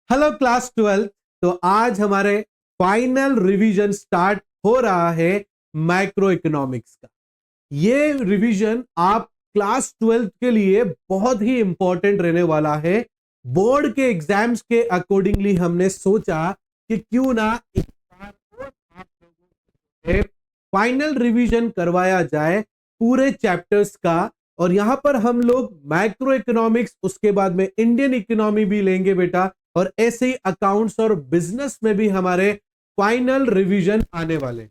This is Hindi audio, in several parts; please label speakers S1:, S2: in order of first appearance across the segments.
S1: Hello class 12। तो आज हमारे फाइनल रिवीजन स्टार्ट हो रहा है मैक्रो इकोनॉमिक्स का। ये रिवीजन आप क्लास 12 के लिए बहुत ही इंपॉर्टेंट रहने वाला है। बोर्ड के एग्जाम्स के अकॉर्डिंगली हमने सोचा कि क्यों ना एक बार और आप लोगों को फाइनल रिवीजन करवाया जाए पूरे चैप्टर्स का। और यहां पर हम लोग मैक्रो इकोनॉमिक्स, उसके बाद में इंडियन इकोनॉमी भी लेंगे बेटा, और ऐसे ही अकाउंट्स और बिजनेस में भी हमारे फाइनल रिवीजन आने वाले।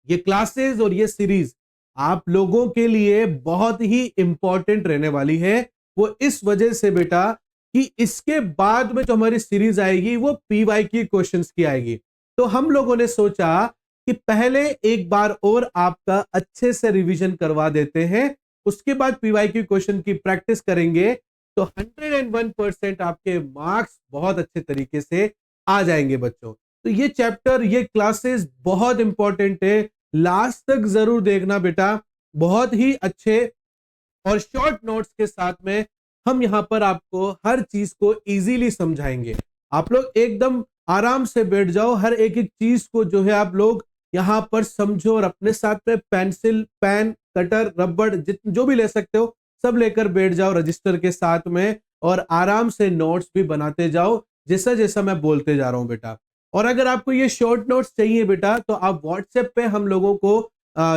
S1: ये क्लासेस और ये सीरीज आप लोगों के लिए बहुत ही इंपॉर्टेंट रहने वाली है। वो इस वजह से बेटा कि इसके बाद में जो हमारी सीरीज आएगी वो पीवाई की क्वेश्चंस की आएगी। तो हम लोगों ने सोचा कि पहले एक बार और आपका अच्छे से रिवीजन करवा देते हैं, उसके बाद पीवाई की क्वेश्चन की प्रैक्टिस करेंगे तो 101% आपके मार्क्स बहुत अच्छे तरीके से आ जाएंगे बच्चों। तो ये चैप्टर, ये क्लासेस बहुत इंपॉर्टेंट है, लास्ट तक जरूर देखना बेटा। बहुत ही अच्छे और शॉर्ट नोट्स के साथ में हम यहां पर आपको हर चीज को इजीली समझाएंगे। आप लोग एकदम आराम से बैठ जाओ, हर एक एक चीज को जो है आप लोग यहां पर समझो, और अपने साथ में पेंसिल, पेन, कटर, रबड़ जो भी ले सकते हो सब लेकर बैठ जाओ रजिस्टर के साथ में, और आराम से नोट्स भी बनाते जाओ जैसा जैसा मैं बोलते जा रहा हूं बेटा। और अगर आपको ये शॉर्ट नोट्स चाहिए बेटा तो आप व्हाट्सएप पे हम लोगों को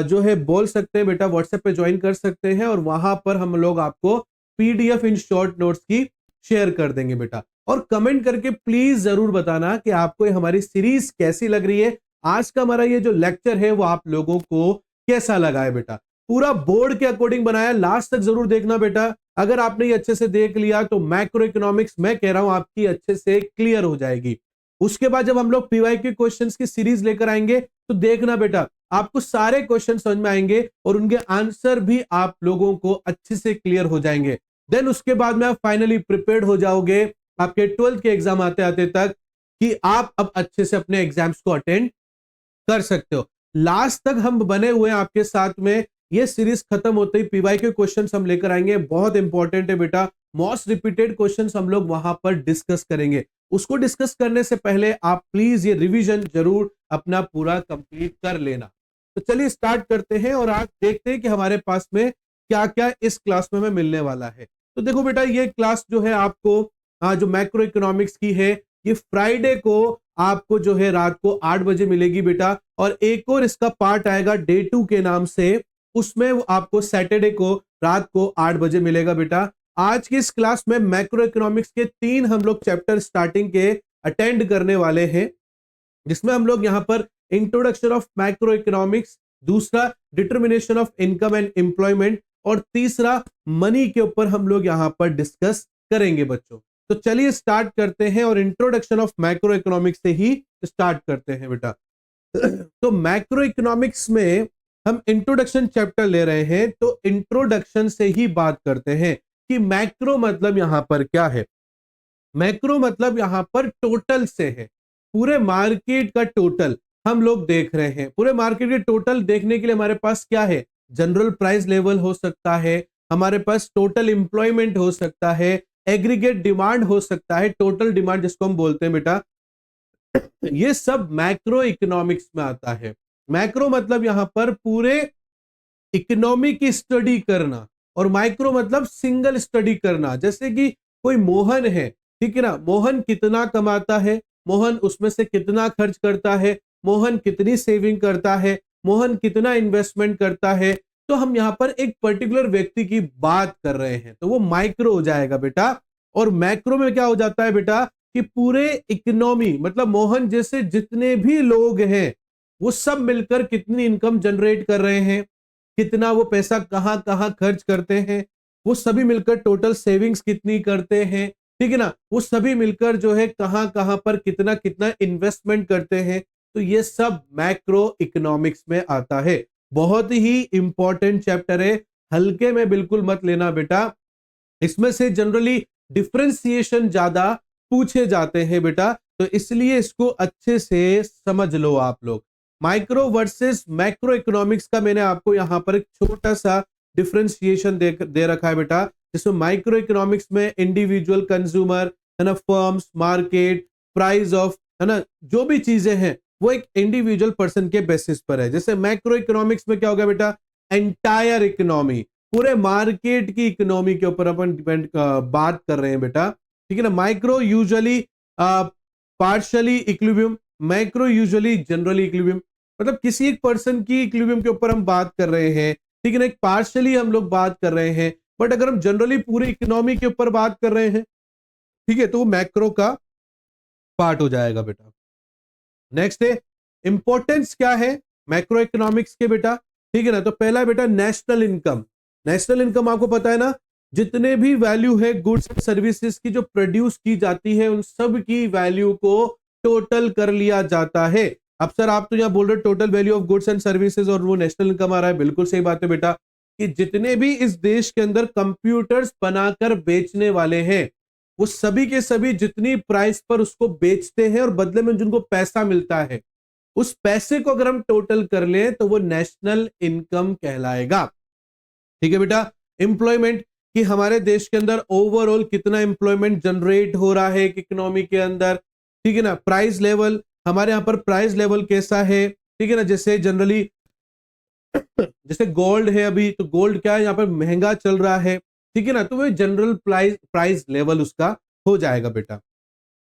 S1: जो है बोल सकते हैं बेटा, व्हाट्सएप पे ज्वाइन कर सकते हैं, और वहां पर हम लोग आपको पीडीएफ इन शॉर्ट नोट्स की शेयर कर देंगे बेटा। और कमेंट करके प्लीज जरूर बताना कि आपको ये हमारी सीरीज कैसी लग रही है। आज का हमारा ये जो लेक्चर है वो आप लोगों को कैसा लगा है बेटा। पूरा बोर्ड के अकॉर्डिंग बनाया, लास्ट तक जरूर देखना बेटा। अगर आपने ये अच्छे से देख लिया तो मैक्रो इकोनॉमिक्स मैं कह रहा हूं आपकी अच्छे से क्लियर हो जाएगी। उसके बाद जब हम लोग पीवाई के क्वेश्चंस की सीरीज लेकर आएंगे तो देखना बेटा, आपको सारे क्वेश्चन समझ में आएंगे और उनके आंसर भी आप लोगों को अच्छे से क्लियर हो जाएंगे। देन उसके बाद में आप फाइनली प्रिपेयर्ड हो जाओगे आपके 12th के एग्जाम आते आते तक, कि आप अब अच्छे से अपने एग्जाम्स को अटेंड कर सकते हो। लास्ट तक हम बने हुए हैं आपके साथ में। ये सीरीज खत्म होते ही पीवाई के क्वेश्चंस हम लेकर आएंगे, बहुत इंपॉर्टेंट है बेटा। मोस्ट रिपीटेड क्वेश्चंस हम लोग वहां पर डिस्कस करेंगे। उसको डिस्कस करने से पहले आप प्लीज ये रिवीजन जरूर अपना पूरा कंप्लीट कर लेना। तो चलिए स्टार्ट करते हैं और आज देखते हैं कि हमारे पास में क्या क्या इस क्लास में हमें मिलने वाला है। तो देखो बेटा, ये क्लास जो है आपको जो मैक्रो इकोनॉमिक्स की है, ये फ्राइडे को आपको जो है रात को 8 बजे मिलेगी बेटा। और एक और इसका पार्ट आएगा डे 2 के नाम से, उसमें आपको सैटरडे को रात को 8 बजे मिलेगा बेटा। आज की इस क्लास में मैक्रो इकोनॉमिक्स के 3 हम लोग चैप्टर स्टार्टिंग के अटेंड करने वाले हैं, जिसमें हम लोग यहां पर इंट्रोडक्शन ऑफ मैक्रो इकोनॉमिक्स, दूसरा determination of income and employment, और तीसरा मनी के ऊपर हम लोग यहां पर डिस्कस करेंगे बच्चों। तो चलिए स्टार्ट करते हैं और इंट्रोडक्शन ऑफ मैक्रो इकोनॉमिक्स से ही स्टार्ट करते हैं बेटा। तो मैक्रो इकोनॉमिक्स में हम इंट्रोडक्शन चैप्टर ले रहे हैं, तो इंट्रोडक्शन से ही बात करते हैं कि मैक्रो मतलब यहां पर क्या है। मैक्रो मतलब यहां पर टोटल से है, पूरे मार्केट का टोटल हम लोग देख रहे हैं। पूरे मार्केट के टोटल देखने के लिए हमारे पास क्या है, जनरल प्राइस लेवल हो सकता है, हमारे पास टोटल एम्प्लॉयमेंट हो सकता है, एग्रीगेट डिमांड हो सकता है, टोटल डिमांड जिसको हम बोलते हैं बेटा। ये सब मैक्रो इकोनॉमिक्स में आता है। मैक्रो मतलब यहां पर पूरे इकोनॉमी की स्टडी करना, और माइक्रो मतलब सिंगल स्टडी करना। जैसे कि कोई मोहन है, ठीक है ना, मोहन कितना कमाता है, मोहन उसमें से कितना खर्च करता है, मोहन कितनी सेविंग करता है, मोहन कितना इन्वेस्टमेंट करता है। तो हम यहां पर एक पर्टिकुलर व्यक्ति की बात कर रहे हैं, तो वो माइक्रो हो जाएगा बेटा। और मैक्रो में क्या हो जाता है बेटा कि पूरे इकोनॉमी, मतलब मोहन जैसे जितने भी लोग हैं वो सब मिलकर कितनी इनकम जनरेट कर रहे हैं, कितना वो पैसा कहां कहां खर्च करते हैं, वो सभी मिलकर टोटल सेविंग्स कितनी करते हैं, ठीक है ना, वो सभी मिलकर जो है कहां कहां पर कितना कितना इन्वेस्टमेंट करते हैं। तो ये सब मैक्रो इकोनॉमिक्स में आता है। बहुत ही इंपॉर्टेंट चैप्टर है, हल्के में बिल्कुल मत लेना बेटा। इसमें से जनरली डिफरेंशिएशन ज्यादा पूछे जाते हैं बेटा, तो इसलिए इसको अच्छे से समझ लो आप लोग। माइक्रो वर्सेस मैक्रो इकोनॉमिक्स का मैंने आपको यहां पर एक छोटा सा डिफरेंशिएशन दे रखा है बेटा, जिसमें माइक्रो इकोनॉमिक्स में इंडिविजुअल कंज्यूमर, है ना, फर्म्स, मार्केट, प्राइस ऑफ, है ना, जो भी चीजें हैं वो एक इंडिविजुअल पर्सन के बेसिस पर है। जैसे मैक्रो इकोनॉमिक्स में क्या होगा बेटा, एंटायर इकोनॉमी, पूरे मार्केट की इकोनॉमी के ऊपर अपन डिपेंड बात कर रहे हैं बेटा, ठीक है ना। Micro usually partially equilibrium, macro usually generally equilibrium, मतलब किसी एक पर्सन की इक्विलिब्रियम के ऊपर हम बात कर रहे हैं, ठीक है ना, एक पार्शियली हम लोग बात कर रहे हैं, बट अगर हम जनरली पूरी इकोनॉमी के ऊपर बात कर रहे हैं, ठीक है, तो वो मैक्रो का पार्ट हो जाएगा बेटा। नेक्स्ट है इंपॉर्टेंस क्या है मैक्रो इकोनॉमिक्स के बेटा, ठीक है ना। तो पहला बेटा नेशनल इनकम। नेशनल इनकम आपको पता है ना, जितने भी वैल्यू है गुड्स एंड सर्विसेज की जो प्रोड्यूस की जाती है उन सब की वैल्यू को टोटल कर लिया जाता है। अब सर आप तो यहाँ बोल रहे हो total value of goods and services और वो नेशनल इनकम आ रहा है, बिल्कुल सही बात है बेटा, कि जितने भी इस देश के अंदर कंप्यूटर्स बनाकर बेचने वाले हैं वो सभी के सभी जितनी प्राइस पर उसको बेचते हैं और बदले में जिनको पैसा मिलता है उस पैसे को अगर हम टोटल कर लें तो वो नेशनल इनकम कहलाएगा, ठीक है बेटा। एम्प्लॉयमेंट, कि हमारे देश के अंदर ओवरऑल कितना एम्प्लॉयमेंट जनरेट हो रहा है इकोनॉमी के अंदर, ठीक है ना। प्राइस लेवल, हमारे यहाँ पर प्राइस लेवल कैसा है, ठीक है ना। जैसे जनरली जैसे गोल्ड है अभी, तो गोल्ड क्या है यहाँ पर महंगा चल रहा है, ठीक है ना, तो वो जनरल प्राइस लेवल उसका हो जाएगा बेटा।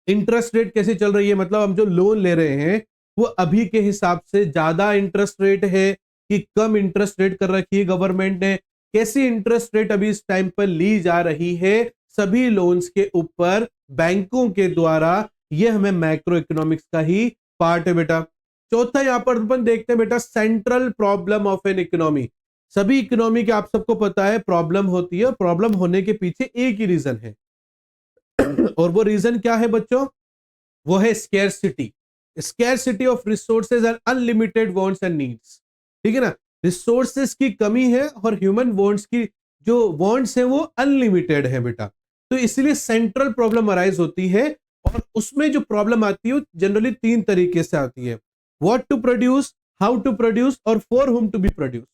S1: इंटरेस्ट रेट कैसे चल रही है, मतलब हम जो लोन ले रहे हैं वो अभी के हिसाब से ज्यादा इंटरेस्ट रेट है कि कम इंटरेस्ट रेट कर रखी है गवर्नमेंट ने, कैसी इंटरेस्ट रेट अभी इस टाइम पर ली जा रही है सभी लोन्स के ऊपर बैंकों के द्वारा, ये हमें मैक्रो इकोनॉमिक्स का ही पार्ट है बेटा। चौथा यहां पर अपन देखते हैं बेटा central problem of an economy. सभी इकोनॉमी के आप सबको पता है प्रॉब्लम होती है और प्रॉब्लम होने के पीछे एक ही रीजन है और वो रीजन क्या है बच्चों, वो है scarcity. Scarcity of resources and unlimited wants and needs, ठीक है ना। रिसोर्सेज की कमी है और ह्यूमन वांट्स की जो वांट्स है वो अनलिमिटेड है बेटा, तो इसलिए सेंट्रल प्रॉब्लम अराइज होती है और उसमें जो प्रॉब्लम आती है जनरली तीन तरीके से आती है, what to produce, how to produce और for whom to be produce.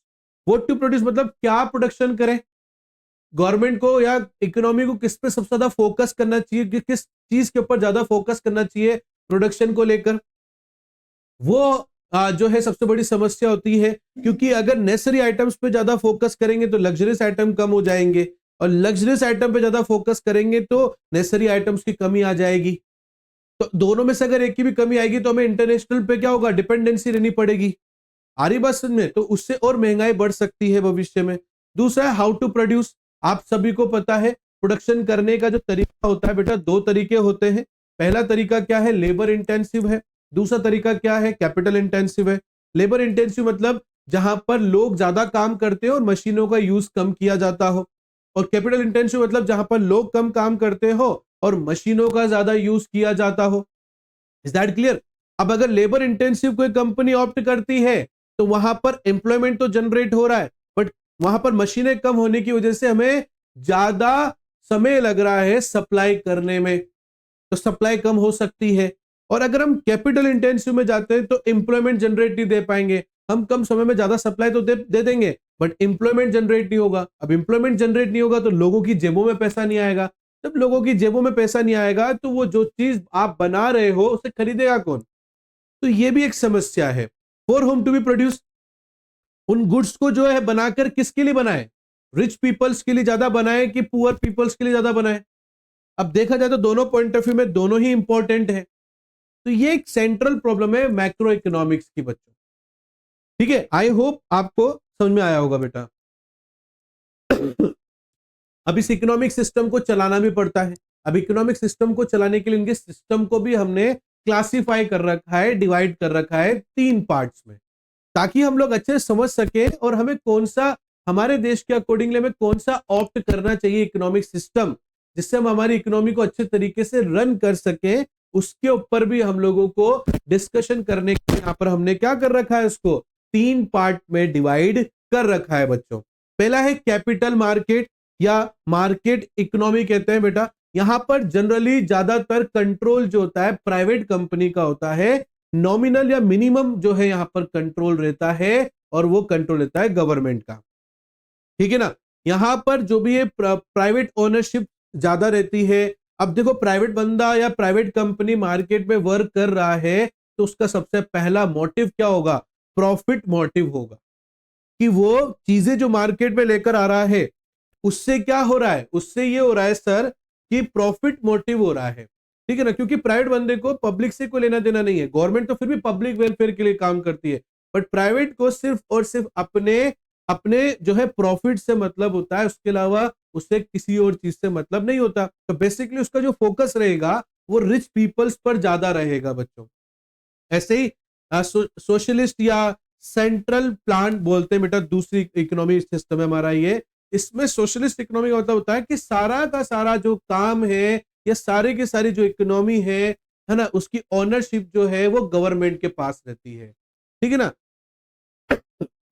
S1: What to produce मतलब क्या प्रोडक्शन करें, गवर्नमेंट को या इकोनॉमी को किस पे सबसे ज्यादा फोकस करना चाहिए, कि किस चीज के ऊपर ज्यादा फोकस करना चाहिए प्रोडक्शन को लेकर, वो जो है सबसे बड़ी समस्या होती है। क्योंकि अगर नेसेसरी आइटम्स पे ज्यादा फोकस करेंगे तो लग्जरियस आइटम कम हो जाएंगे और लग्जरियस आइटम पे ज्यादा फोकस करेंगे तो नेसेसरी आइटम्स की कमी आ जाएगी। तो दोनों में से अगर एक की भी कमी आएगी तो हमें इंटरनेशनल पे क्या होगा, डिपेंडेंसी रहनी पड़ेगी। आ रही बात समझ में, तो उससे और महंगाई बढ़ सकती है भविष्य में। दूसरा है हाउ टू प्रोड्यूस। आप सभी को पता है प्रोडक्शन करने का जो तरीका होता है बेटा, दो तरीके होते हैं। पहला तरीका क्या है, लेबर इंटेंसिव है। दूसरा तरीका क्या है, कैपिटल इंटेंसिव है। लेबर इंटेंसिव मतलब जहां पर लोग ज्यादा काम करते हो और मशीनों का यूज कम किया जाता हो, और कैपिटल इंटेंसिव मतलब जहां पर लोग कम काम करते हो और मशीनों का ज्यादा यूज किया जाता हो। Is that clear. अब अगर लेबर इंटेंसिव कोई कंपनी ऑप्ट करती है तो वहां पर एम्प्लॉयमेंट तो जनरेट हो रहा है बट वहां पर मशीनें कम होने की वजह से हमें ज्यादा समय लग रहा है सप्लाई करने में, तो सप्लाई कम हो सकती है। और अगर हम कैपिटल इंटेंसिव में जाते हैं तो एम्प्लॉयमेंट जनरेट नहीं दे पाएंगे, हम कम समय में ज्यादा सप्लाई तो दे देंगे बट एम्प्लॉयमेंट जनरेट नहीं होगा। अब एम्प्लॉयमेंट जनरेट नहीं होगा तो लोगों की जेबों में पैसा नहीं आएगा, जब लोगों की जेबों में पैसा नहीं आएगा तो वो जो चीज आप बना रहे हो उसे खरीदेगा कौन, तो ये भी एक समस्या है। For home to be produce, उन गुड्स को जो है बनाकर किसके लिए बनाए, रिच पीपल्स के लिए ज्यादा बनाए कि पुअर पीपल्स के लिए ज्यादा बनाए। अब देखा जाए तो दोनों पॉइंट ऑफ व्यू में दोनों ही इंपॉर्टेंट है, तो ये एक सेंट्रल प्रॉब्लम है मैक्रो इकोनॉमिक्स की बच्चों, ठीक है। आई होप आपको समझ में आया होगा बेटा। अब इस इकोनॉमिक सिस्टम को चलाना भी पड़ता है। अब इकोनॉमिक सिस्टम को चलाने के लिए इनके सिस्टम को भी हमने क्लासिफाई कर रखा है, डिवाइड कर रखा है तीन पार्ट्स में, ताकि हम लोग अच्छे से समझ सके और हमें कौन सा, हमारे देश के अकॉर्डिंगली हमें कौन सा ऑप्ट करना चाहिए इकोनॉमिक सिस्टम, जिससे हम हमारी इकोनॉमी को अच्छे तरीके से रन कर सके, उसके ऊपर भी हम लोगों को डिस्कशन करने के यहाँ पर हमने क्या कर रखा है, उसको तीन पार्ट में डिवाइड कर रखा है बच्चों। पहला है कैपिटल मार्केट या मार्केट इकोनॉमी कहते हैं बेटा। यहां पर जनरली ज्यादातर कंट्रोल जो होता है प्राइवेट कंपनी का होता है, नॉमिनल या मिनिमम जो है यहां पर कंट्रोल रहता है और वो कंट्रोल रहता है गवर्नमेंट का, ठीक है ना। यहां पर जो भी है प्राइवेट ओनरशिप ज्यादा रहती है, अब देखो प्राइवेट बंदा या प्राइवेट कंपनी मार्केट में वर्क कर रहा है तो उसका सबसे पहला मोटिव क्या होगा? प्रॉफिट मोटिव होगा कि वो चीजें जो मार्केट में लेकर आ रहा है उससे क्या हो रहा है? उससे ये हो रहा है सर कि प्रॉफिट मोटिव हो रहा है, ठीक है ना? क्योंकि प्राइवेट बंदे को पब्लिक से कोई लेना देना नहीं है, गवर्नमेंट तो फिर भी पब्लिक वेलफेयर के लिए काम करती है, बट प्राइवेट को सिर्फ और सिर्फ अपने अपने जो है प्रॉफिट से मतलब होता है, उसके अलावा उससे किसी और चीज से मतलब नहीं होता। तो बेसिकली उसका जो फोकस रहेगा वो रिच पीपल्स पर ज्यादा रहेगा बच्चों। ऐसे ही सोशलिस्ट या सेंट्रल प्लान बोलते हैं बेटा, दूसरी इकोनॉमी सिस्टम है हमारा ये। इसमें सोशलिस्ट इकोनॉमी का मतलब होता है कि सारा का सारा जो काम है या सारी की सारी जो इकोनॉमी है ना, उसकी ओनरशिप जो है वो गवर्नमेंट के पास रहती है, ठीक है ना।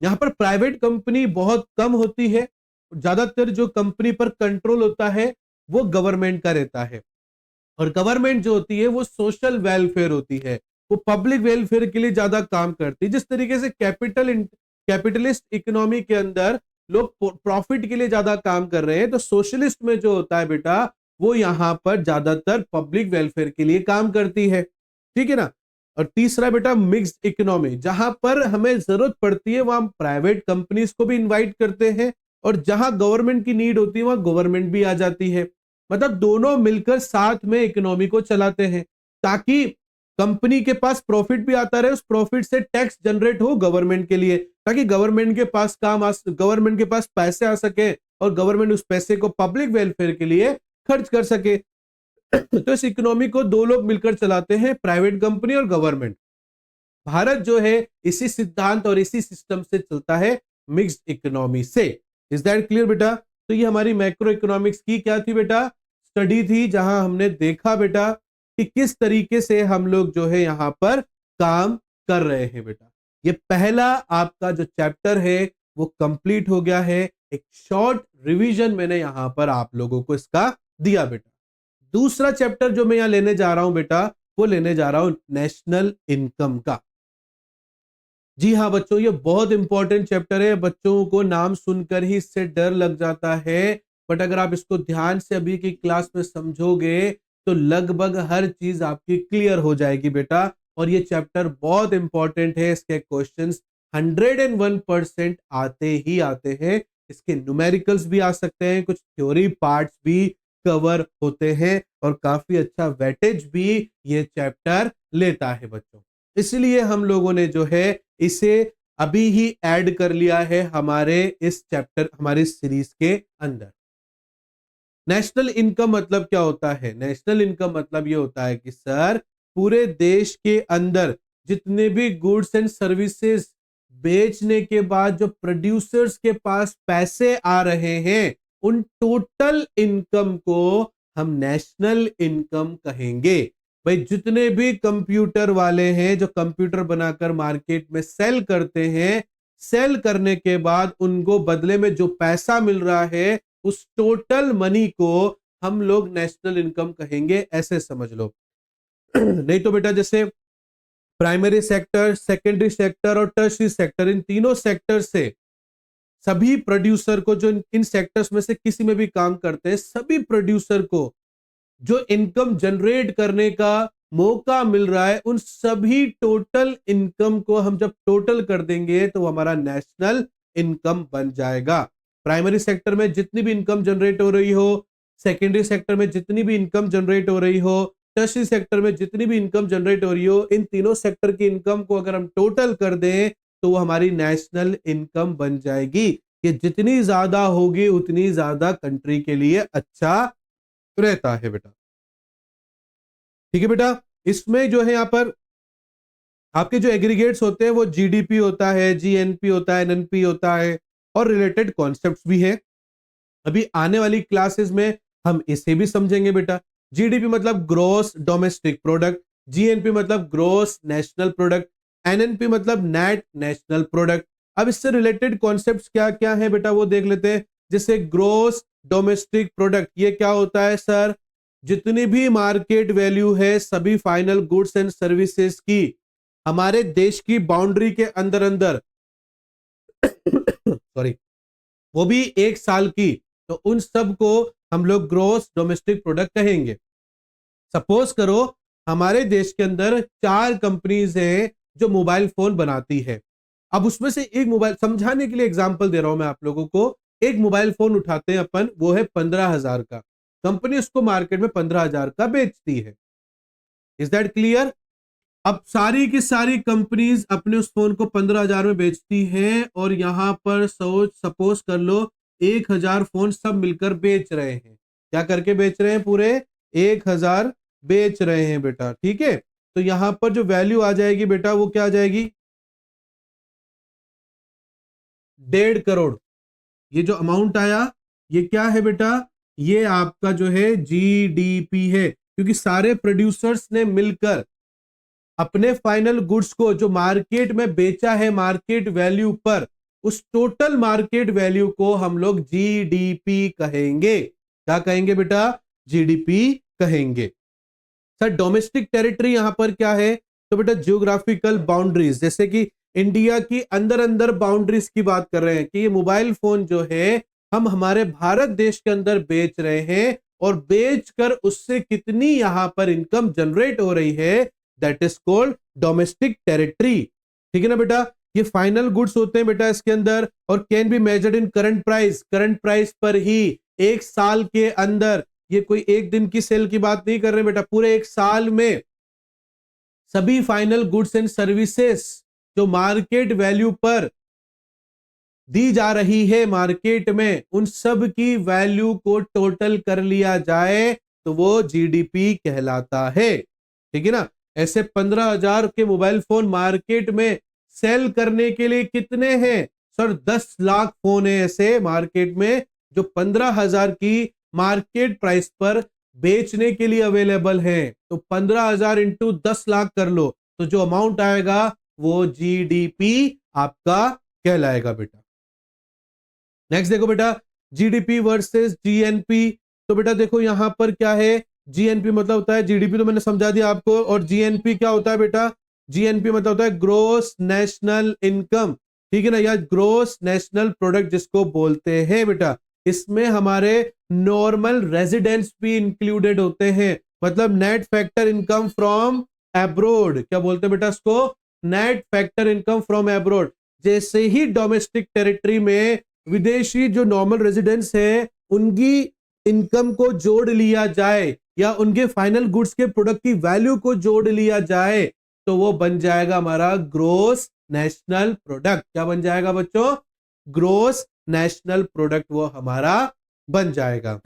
S1: यहाँ पर प्राइवेट कंपनी बहुत कम होती है, ज्यादातर जो कंपनी पर कंट्रोल होता है वो गवर्नमेंट का रहता है, और गवर्नमेंट जो होती है वो सोशल वेलफेयर होती है, वो पब्लिक वेलफेयर के लिए ज्यादा काम करती है। जिस तरीके से कैपिटलिस्ट इकोनॉमी के अंदर लोग प्रॉफिट के लिए ज्यादा काम कर रहे हैं, तो सोशलिस्ट में जो होता है बेटा वो यहां पर ज्यादातर पब्लिक वेलफेयर के लिए काम करती है, ठीक है ना। और तीसरा बेटा मिक्स्ड इकोनॉमी, जहां पर हमें जरूरत पड़ती है वहां प्राइवेट कंपनीज को भी इनवाइट करते हैं, और जहां गवर्नमेंट की नीड होती है वहां गवर्नमेंट भी आ जाती है। मतलब दोनों मिलकर साथ में इकोनॉमी को चलाते हैं, ताकि कंपनी के पास प्रॉफिट भी आता रहे, उस प्रॉफिट से टैक्स जनरेट हो गवर्नमेंट के लिए, ताकि गवर्नमेंट के पास गवर्नमेंट के पास पैसे आ सके और गवर्नमेंट उस पैसे को पब्लिक वेलफेयर के लिए खर्च कर सके। तो इस इकोनॉमी को दो लोग मिलकर चलाते हैं, प्राइवेट कंपनी और गवर्नमेंट। भारत जो है इसी सिद्धांत और इसी सिस्टम से चलता है, मिक्स्ड इकोनॉमी से। इज दैट क्लियर बेटा? तो ये हमारी मैक्रो इकोनॉमिक्स की क्या थी बेटा? स्टडी थी, जहां हमने देखा बेटा कि किस तरीके से हम लोग जो है यहां पर काम कर रहे हैं बेटा। ये पहला आपका जो चैप्टर है वो कंप्लीट हो गया है। एक शॉर्ट रिवीजन मैंने यहां पर आप लोगों को इसका दिया बेटा। दूसरा चैप्टर जो मैं यहां लेने जा रहा हूं बेटा, वो लेने जा रहा हूं नेशनल इनकम का। जी हाँ बच्चों, ये बहुत इंपॉर्टेंट चैप्टर है। बच्चों को नाम सुनकर ही इससे डर लग जाता है, बट अगर आप इसको ध्यान से अभी की क्लास में समझोगे तो लगभग हर चीज आपकी क्लियर हो जाएगी बेटा। और ये चैप्टर बहुत इंपॉर्टेंट है, इसके क्वेश्चंस 101% आते ही आते हैं। इसके न्यूमेरिकल्स भी आ सकते हैं, कुछ थ्योरी पार्ट्स भी कवर होते हैं, और काफी अच्छा वेटेज भी ये चैप्टर लेता है बच्चों। इसलिए हम लोगों ने जो है इसे अभी ही ऐड कर लिया है हमारे इस चैप्टर, हमारी सीरीज के अंदर। नेशनल इनकम मतलब क्या होता है? नेशनल इनकम मतलब ये होता है कि सर पूरे देश के अंदर जितने भी गुड्स एंड सर्विसेज बेचने के बाद जो प्रोड्यूसर्स के पास पैसे आ रहे हैं, उन टोटल इनकम को हम नेशनल इनकम कहेंगे। भाई जितने भी कंप्यूटर वाले हैं जो कंप्यूटर बनाकर मार्केट में सेल करते हैं, सेल करने के बाद उनको बदले में जो पैसा मिल रहा है, उस टोटल मनी को हम लोग नेशनल इनकम कहेंगे, ऐसे समझ लो। नहीं तो बेटा जैसे प्राइमरी सेक्टर, सेकेंडरी सेक्टर और टर्शियरी सेक्टर, इन तीनों सेक्टर से सभी प्रोड्यूसर को, जो इन सेक्टर्स में से किसी में भी काम करते हैं, सभी प्रोड्यूसर को जो इनकम जनरेट करने का मौका मिल रहा है, उन सभी टोटल इनकम को हम जब टोटल कर देंगे तो हमारा नेशनल इनकम बन जाएगा। प्राइमरी सेक्टर में जितनी भी इनकम जनरेट हो रही हो, सेकेंडरी सेक्टर में जितनी भी इनकम जनरेट हो रही हो, टर्शियरी सेक्टर में जितनी भी इनकम जनरेट हो रही हो, इन तीनों सेक्टर की इनकम को अगर हम टोटल कर दें तो वो हमारी नेशनल इनकम बन जाएगी। ये जितनी ज्यादा होगी उतनी ज्यादा कंट्री के लिए अच्छा रहता है बेटा। ठीक है बेटा, इसमें जो है यहां पर आपके जो एग्रीगेट्स होते हैं वो जीडीपी होता है, जीएनपी होता है, एनएनपी होता है, और रिलेटेड कॉन्सेप्ट्स भी है। अभी आने वाली क्लासेस में हम इसे भी समझेंगे बेटा। जीडीपी मतलब ग्रोस डोमेस्टिक प्रोडक्ट, जीएनपी मतलब ग्रोस नेशनल प्रोडक्ट, एनएनपी मतलब नेट नेशनल प्रोडक्ट। अब इससे रिलेटेड कॉन्सेप्ट्स क्या क्या है बेटा वो देख लेते हैं। जैसे ग्रोस डोमेस्टिक प्रोडक्ट, ये क्या होता है सर? जितनी भी मार्केट वैल्यू है सभी फाइनल गुड्स एंड सर्विसेज की हमारे देश की बाउंड्री के अंदर अंदर सॉरी, वो भी एक साल की, तो उन सब को हम लोग ग्रोस डोमेस्टिक प्रोडक्ट कहेंगे। सपोज करो हमारे देश के अंदर 4 कंपनीज हैं जो मोबाइल फोन बनाती है। अब उसमें से एक मोबाइल, समझाने के लिए एग्जांपल दे रहा हूं मैं आप लोगों को, एक मोबाइल फोन उठाते हैं अपन, वो है 15,000 का, कंपनी उसको मार्केट में 15,000 का बेचती है। Is that clear? अब सारी की सारी कंपनीज अपने उस फोन को 15,000 में बेचती हैं और यहां पर सपोज कर लो 1,000 फोन सब मिलकर बेच रहे हैं। क्या करके बेच रहे हैं? पूरे 1,000 बेच रहे हैं बेटा, ठीक है। तो यहां पर जो वैल्यू आ जाएगी बेटा वो क्या आ जाएगी? 1.5 करोड़। ये जो अमाउंट आया ये क्या है बेटा? ये आपका जो है जीडीपी है, क्योंकि सारे प्रोड्यूसर्स ने मिलकर अपने फाइनल गुड्स को जो मार्केट में बेचा है मार्केट वैल्यू पर, उस टोटल मार्केट वैल्यू को हम लोग जीडीपी कहेंगे। क्या कहेंगे बेटा? जीडीपी कहेंगे। सर डोमेस्टिक टेरिटरी यहां पर क्या है? तो बेटा जियोग्राफिकल बाउंड्रीज, जैसे कि इंडिया की अंदर अंदर बाउंड्रीज की बात कर रहे हैं कि ये मोबाइल फोन जो है हम हमारे भारत देश के अंदर बेच रहे हैं और बेचकर उससे कितनी यहां पर इनकम जनरेट हो रही है, that is called domestic territory. ठीक है ना बेटा? ये फाइनल गुड्स होते हैं बेटा इसके अंदर और can be measured in current price. Current price पर ही एक साल के अंदर, ये कोई एक दिन की सेल की बात नहीं कर रहे बेटा, पूरे एक साल में सभी फाइनल गुड्स एंड सर्विसेज जो मार्केट वैल्यू पर दी जा रही है मार्केट में, उन सब की वैल्यू को टोटल कर लिया जाए तो वो जीडीपी कहलाता है। ठीक है ना? ऐसे 15,000 के मोबाइल फोन मार्केट में सेल करने के लिए कितने हैं? सर 10 लाख फोन है ऐसे मार्केट में जो 15,000 की मार्केट प्राइस पर बेचने के लिए अवेलेबल है। तो 15,000 इंटू 10 लाख कर लो तो जो अमाउंट आएगा वो जीडीपी आपका कहलाएगा बेटा। नेक्स्ट देखो बेटा, जीडीपी वर्सेस जीएनपी। तो बेटा देखो यहां पर क्या है, जीएनपी मतलब होता है, जीडीपी तो मैंने समझा दिया आपको, और जीएनपी क्या होता है बेटा? जीएनपी मतलब होता है ग्रोस नेशनल इनकम। ठीक है ना, या ग्रोस नेशनल प्रोडक्ट जिसको बोलते हैं बेटा। इसमें हमारे नॉर्मल रेजिडेंट्स भी इंक्लूडेड होते हैं, मतलब net factor income from abroad. क्या बोलते हैं बेटा इसको? Net factor income from abroad. जैसे ही डोमेस्टिक टेरिटरी में विदेशी जो नॉर्मल रेजिडेंट्स है उनकी इनकम को जोड़ लिया जाए या उनके फाइनल गुड्स के प्रोडक्ट की वैल्यू को जोड़ लिया जाए तो वो बन जाएगा हमारा ग्रोस नेशनल प्रोडक्ट। क्या बन जाएगा बच्चों? ग्रोस नेशनल प्रोडक्ट वो हमारा बन जाएगा।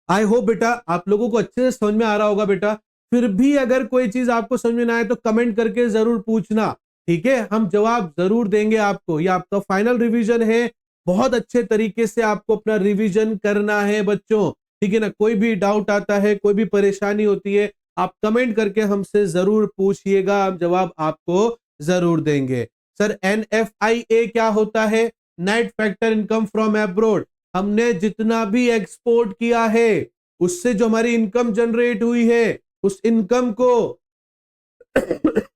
S1: आई होप बेटा आप लोगों को अच्छे से समझ में आ रहा होगा बेटा। फिर भी अगर कोई चीज आपको समझ में ना आए तो कमेंट करके जरूर पूछना, ठीक है? हम जवाब जरूर देंगे आपको। ये आपका फाइनल रिवीजन है, बहुत अच्छे तरीके से आपको अपना रिवीजन करना है बच्चों, ठीक है ना? कोई भी डाउट आता है, कोई भी परेशानी होती है, आप कमेंट करके हमसे जरूर पूछिएगा, हम जवाब आपको जरूर देंगे। सर एनएफआईए क्या होता है? Net factor income from abroad. हमने जितना भी एक्सपोर्ट किया है उससे जो हमारी इनकम जनरेट हुई है उस इनकम को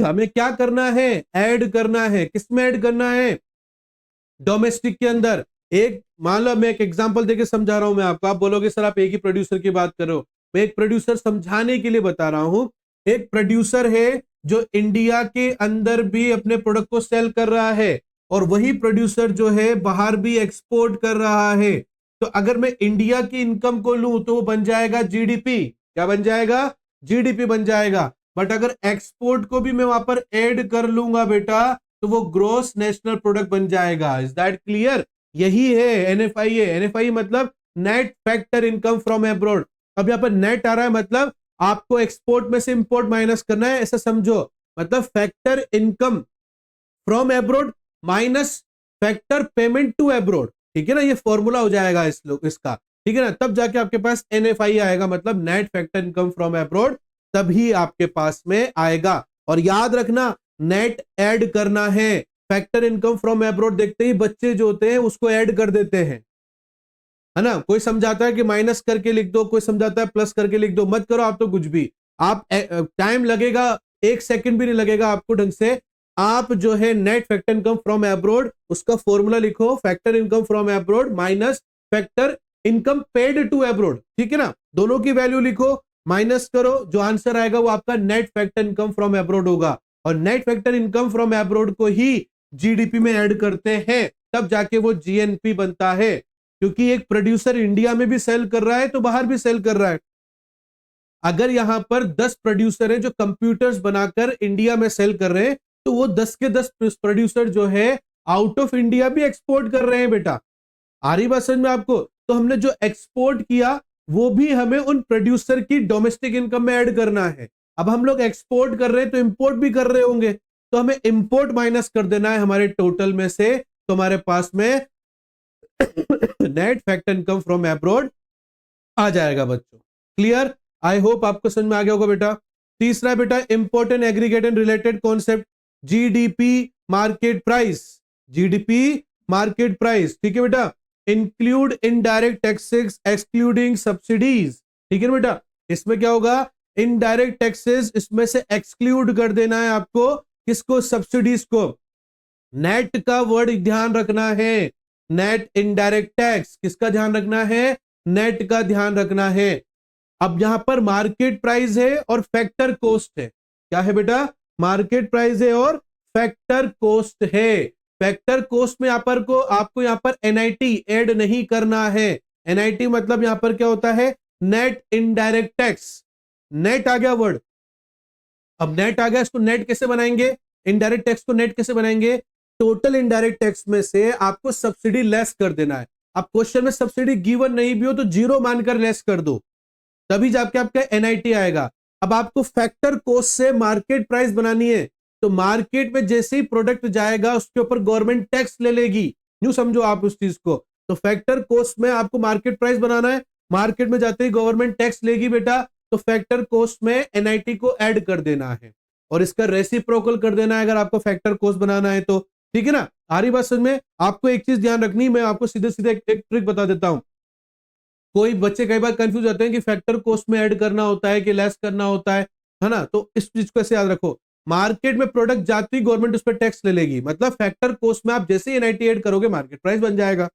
S1: हमें क्या करना है? ऐड करना है। किसमें ऐड करना है? डोमेस्टिक के अंदर। एक मान लो मैं एक एग्जांपल देके समझा रहा हूं मैं आपको, आप बोलोगे सर आप एक ही प्रोड्यूसर की बात करो। मैं एक प्रोड्यूसर समझाने के लिए बता रहा हूं। एक प्रोड्यूसर है जो इंडिया के अंदर भी अपने प्रोडक्ट को सेल कर रहा है और वही प्रोड्यूसर जो है बाहर भी एक्सपोर्ट कर रहा है। तो अगर मैं इंडिया की इनकम को लूं तो वो बन जाएगा जीडीपी। क्या बन जाएगा? जीडीपी बन जाएगा। बट अगर एक्सपोर्ट को भी मैं वहां पर ऐड कर लूंगा बेटा तो वो ग्रोस नेशनल प्रोडक्ट बन जाएगा। Is that clear? यही है एनएफआईए। एनएफआई मतलब net factor income from abroad. अब यहां पर नेट आ रहा है मतलब आपको एक्सपोर्ट में से इंपोर्ट माइनस करना है, ऐसा समझो। मतलब factor income from abroad minus factor payment to abroad. ठीक है ना? ये फॉर्मूला हो जाएगा इसका, ठीक है ना? तब जाके आपके पास एनएफआई आएगा, मतलब net factor income from abroad, तभी आपके पास में आएगा। और याद रखना नेट ऐड करना है। फैक्टर इनकम फ्रॉम एब्रोड देखते ही बच्चे जो होते हैं उसको ऐड कर देते हैं, है ना? कोई समझाता है कि माइनस करके लिख दो, कोई समझाता है प्लस करके लिख दो। मत करो आप तो कुछ भी। आप टाइम लगेगा, 1 सेकंड भी नहीं लगेगा आपको ढंग से। आप जो है net factor income from abroad उसका फॉर्मूला लिखो, factor income from abroad minus factor income paid to abroad. ठीक है ना? दोनों की वैल्यू लिखो माइनस करो, जो आंसर आएगा वो आपका net factor income from abroad होगा, और net factor income from abroad को ही जीडीपी में ऐड करते हैं, तब जाके वो जीएनपी बनता है। क्योंकि एक प्रोड्यूसर इंडिया में भी सेल कर रहा है तो बाहर भी सेल कर रहा है। अगर यहां पर 10 प्रोड्यूसर हैं जो कंप्यूटर्स बनाकर इंडिया में सेल कर रहे हैं, तो वो 10 के 10 प्रोड्यूसर जो है आउट ऑफ इंडिया भी एक्सपोर्ट कर रहे हैं बेटा। आ रही बात समझ में आपको? तो हमने जो एक्सपोर्ट किया वो भी हमें उन प्रोड्यूसर की डोमेस्टिक इनकम में ऐड करना है। अब हम लोग एक्सपोर्ट कर रहे हैं तो इंपोर्ट भी कर रहे होंगे, तो हमें इंपोर्ट माइनस कर देना है हमारे टोटल में से, तो हमारे पास में net factor income from abroad आ जाएगा बच्चों। क्लियर? आई होप आपको समझ में आ गया होगा बेटा। तीसरा बेटा important aggregate and related concept, GDP market price. GDP market price, ठीक है बेटा। Include indirect taxes excluding subsidies, ठीक है बेटा। इसमें क्या होगा? इनडायरेक्ट टैक्सेस इसमें से एक्सक्लूड कर देना है आपको। किसको? सब्सिडीज को। नेट का वर्ड ध्यान रखना है, नेट इनडायरेक्ट टैक्स। किसका ध्यान रखना है? नेट का ध्यान रखना है। अब यहां पर मार्केट प्राइस है और फैक्टर कॉस्ट है। क्या है बेटा? मार्केट प्राइस है और फैक्टर कॉस्ट है। फैक्टर कॉस्ट में आपको यहां पर एनआईटी ऐड नहीं करना है। एनआईटी मतलब यहां पर क्या होता है? Net indirect tax. नेट आ गया वर्ड। अब नेट आ गया, इसको नेट कैसे बनाएंगे? इनडायरेक्ट टैक्स को नेट कैसे बनाएंगे? टोटल इनडायरेक्ट टैक्स में से आपको सब्सिडी लेस कर देना है। अब क्वेश्चन में सब्सिडी गिवन नहीं भी हो तो जीरो मानकर लेस कर दो, तभी जाके आपका एनआईटी आएगा। अब आपको फैक्टर कॉस्ट से मार्केट प्राइस बनानी है, तो मार्केट में जैसे ही प्रोडक्ट जाएगा उसके ऊपर गवर्नमेंट टैक्स ले लेगी। यूं समझो आप उस चीज को। तो फैक्टर कॉस्ट में आपको मार्केट प्राइस बनाना है, मार्केट में जाते ही गवर्नमेंट टैक्स लेगी बेटा, तो फैक्टर कॉस्ट में एनआईटी को ऐड कर देना है और इसका रेसिप्रोकल कर देना है अगर आपको फैक्टर कॉस्ट बनाना है तो। ठीक है ना? आ रही बात समझ में? आपको एक चीज ध्यान रखनी, मैं आपको सीधे सीधे एक ट्रिक बता देता हूं। कोई बच्चे कई बार कंफ्यूज होते हैं कि फैक्टर कॉस्ट में ऐड करना होता है कि लेस करना होता है ना? तो इस चीज को ऐसे याद रखो, मार्केट में प्रोडक्ट जाती गवर्नमेंट उस पर टैक्स ले लेगी, मतलब फैक्टर कॉस्ट में आप जैसे ही एनआईटी ऐड करोगे मार्केट प्राइस बन जाएगा।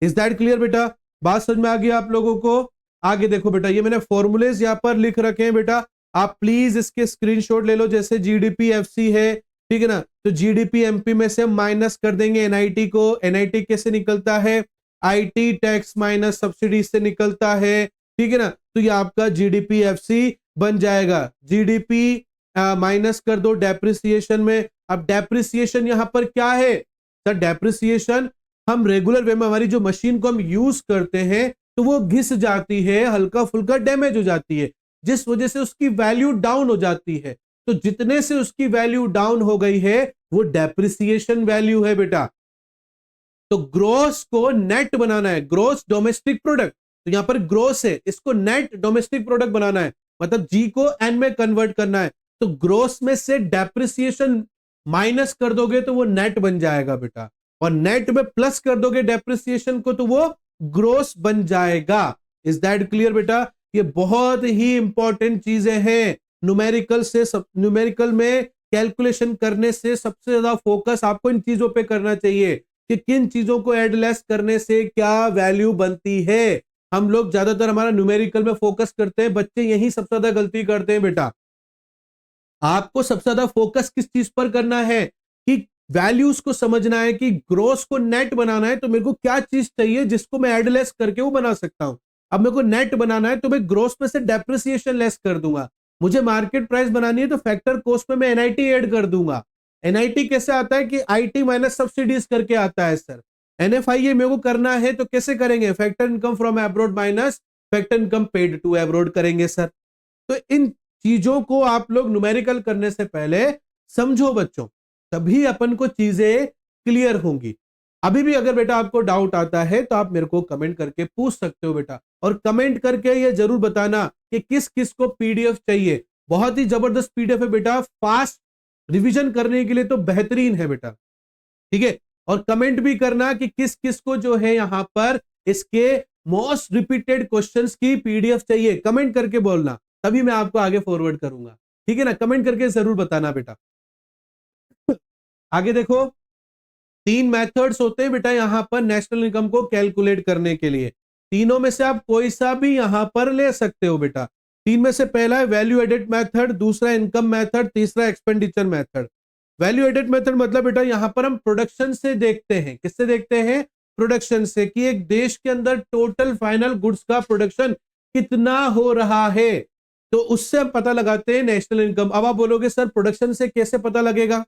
S1: इज दैट क्लियर बेटा? बात समझ में आ गई आप लोगों को? आगे देखो बेटा, ये मैंने फॉर्मूलेज यहाँ पर लिख रखे हैं बेटा, आप प्लीज इसके स्क्रीनशॉट ले लो। जैसे जीडीपी एफसी है, ठीक है ना? तो जीडीपी एमपी में से हम माइनस कर देंगे एनआईटी को। एनआईटी कैसे निकलता है? आईटी टैक्स माइनस सब्सिडी से निकलता है, ठीक है ना? तो ये आपका जीडीपी एफसी बन जाएगा। जीडीपी माइनस कर दो डेप्रिसिएशन में। अब डेप्रिसिएशन यहां पर क्या है सर? डेप्रिसिएशन हम रेगुलर वे में हमारी जो मशीन को हम यूज करते हैं तो वो घिस जाती है, हल्का फुल्का डैमेज हो जाती है, जिस वजह से उसकी वैल्यू डाउन हो जाती है। तो जितने से उसकी वैल्यू डाउन हो गई है वो डेप्रिसिएशन वैल्यू है बेटा। तो ग्रोस को नेट बनाना है, ग्रोस डोमेस्टिक प्रोडक्ट। तो यहां पर ग्रोस है, इसको नेट डोमेस्टिक प्रोडक्ट बनाना है, मतलब जी को एन में कन्वर्ट करना है। तो ग्रोस में से डेप्रिसिएशन माइनस कर दोगे तो वो नेट बन जाएगा बेटा, और नेट में प्लस कर दोगे डेप्रिसिएशन को तो वो ग्रोस बन जाएगा। इज दैट क्लियर बेटा? ये बहुत ही इंपॉर्टेंट चीजें हैं। न्यूमेरिकल में कैलकुलेशन करने से सबसे ज्यादा फोकस आपको इन चीजों पे करना चाहिए कि किन चीजों को ऐड लेस करने से क्या वैल्यू बनती है। हम लोग ज्यादातर हमारा न्यूमेरिकल में फोकस करते हैं, बच्चे यही सबसे ज्यादा गलती करते हैं बेटा। आपको सबसे ज्यादा फोकस किस चीज पर करना है कि वैल्यूज को समझना है कि ग्रोस को नेट बनाना है, तो मेरे को क्या चीज चाहिए जिसको मैं ऐड लेस करके वो बना सकता हूं। अब मेरे को नेट बनाना है तो मैं ग्रोस में से डेप्रिसिएशन लेस कर दूंगा। मुझे मार्केट प्राइस बनानी है तो फैक्टर कॉस्ट में मैं एनआईटी ऐड कर दूंगा। एनआईटी कैसे आता है कि आईटी माइनस सब्सिडीज करके आता है सर। एनएफआईए मेरे को करना है तो कैसे करेंगे? Factor income from abroad minus factor income paid to abroad करेंगे सर। तो इन चीजों को आप लोग न्यूमेरिकल करने से पहले समझो बच्चों, तभी अपन को चीजें क्लियर होंगी। अभी भी अगर बेटा आपको डाउट आता है तो आप मेरे को कमेंट करके पूछ सकते हो बेटा, और कमेंट करके ये जरूर बताना कि किस किस को पीडीएफ चाहिए। बहुत ही जबरदस्त पीडीएफ है बेटा, फास्ट रिवीजन करने के लिए तो बेहतरीन है बेटा, ठीक है? और कमेंट भी करना कि किस किस को जो है यहां पर इसके मोस्ट रिपीटेड क्वेश्चंस की पीडीएफ चाहिए। कमेंट करके बोलना, तभी मैं आपको आगे फॉरवर्ड करूंगा, ठीक है ना? कमेंट करके जरूर बताना बेटा। आगे देखो, 3 मेथड्स होते हैं बेटा यहां पर नेशनल इनकम को कैलकुलेट करने के लिए। तीनों में से आप कोई सा भी यहां पर ले सकते हो बेटा। तीन में से पहला है वैल्यू एडेड मेथड, दूसरा इनकम मेथड, तीसरा expenditure method. Value added method मतलब बेटा यहां पर हम प्रोडक्शन से देखते हैं। किससे देखते हैं? प्रोडक्शन से, कि एक देश के अंदर टोटल फाइनल गुड्स का प्रोडक्शन कितना हो रहा है, तो उससे हम पता लगाते हैं नेशनल इनकम। अब आप बोलोगे सर प्रोडक्शन से कैसे पता लगेगा?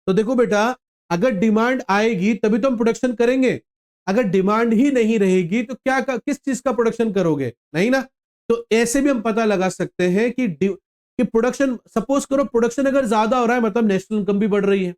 S1: तो देखो बेटा, अगर डिमांड आएगी तभी तो हम प्रोडक्शन करेंगे। अगर डिमांड ही नहीं रहेगी तो किस चीज का प्रोडक्शन करोगे? नहीं ना। तो ऐसे भी हम पता लगा सकते हैं कि प्रोडक्शन, सपोज करो प्रोडक्शन अगर ज्यादा हो रहा है मतलब नेशनल इनकम भी बढ़ रही है,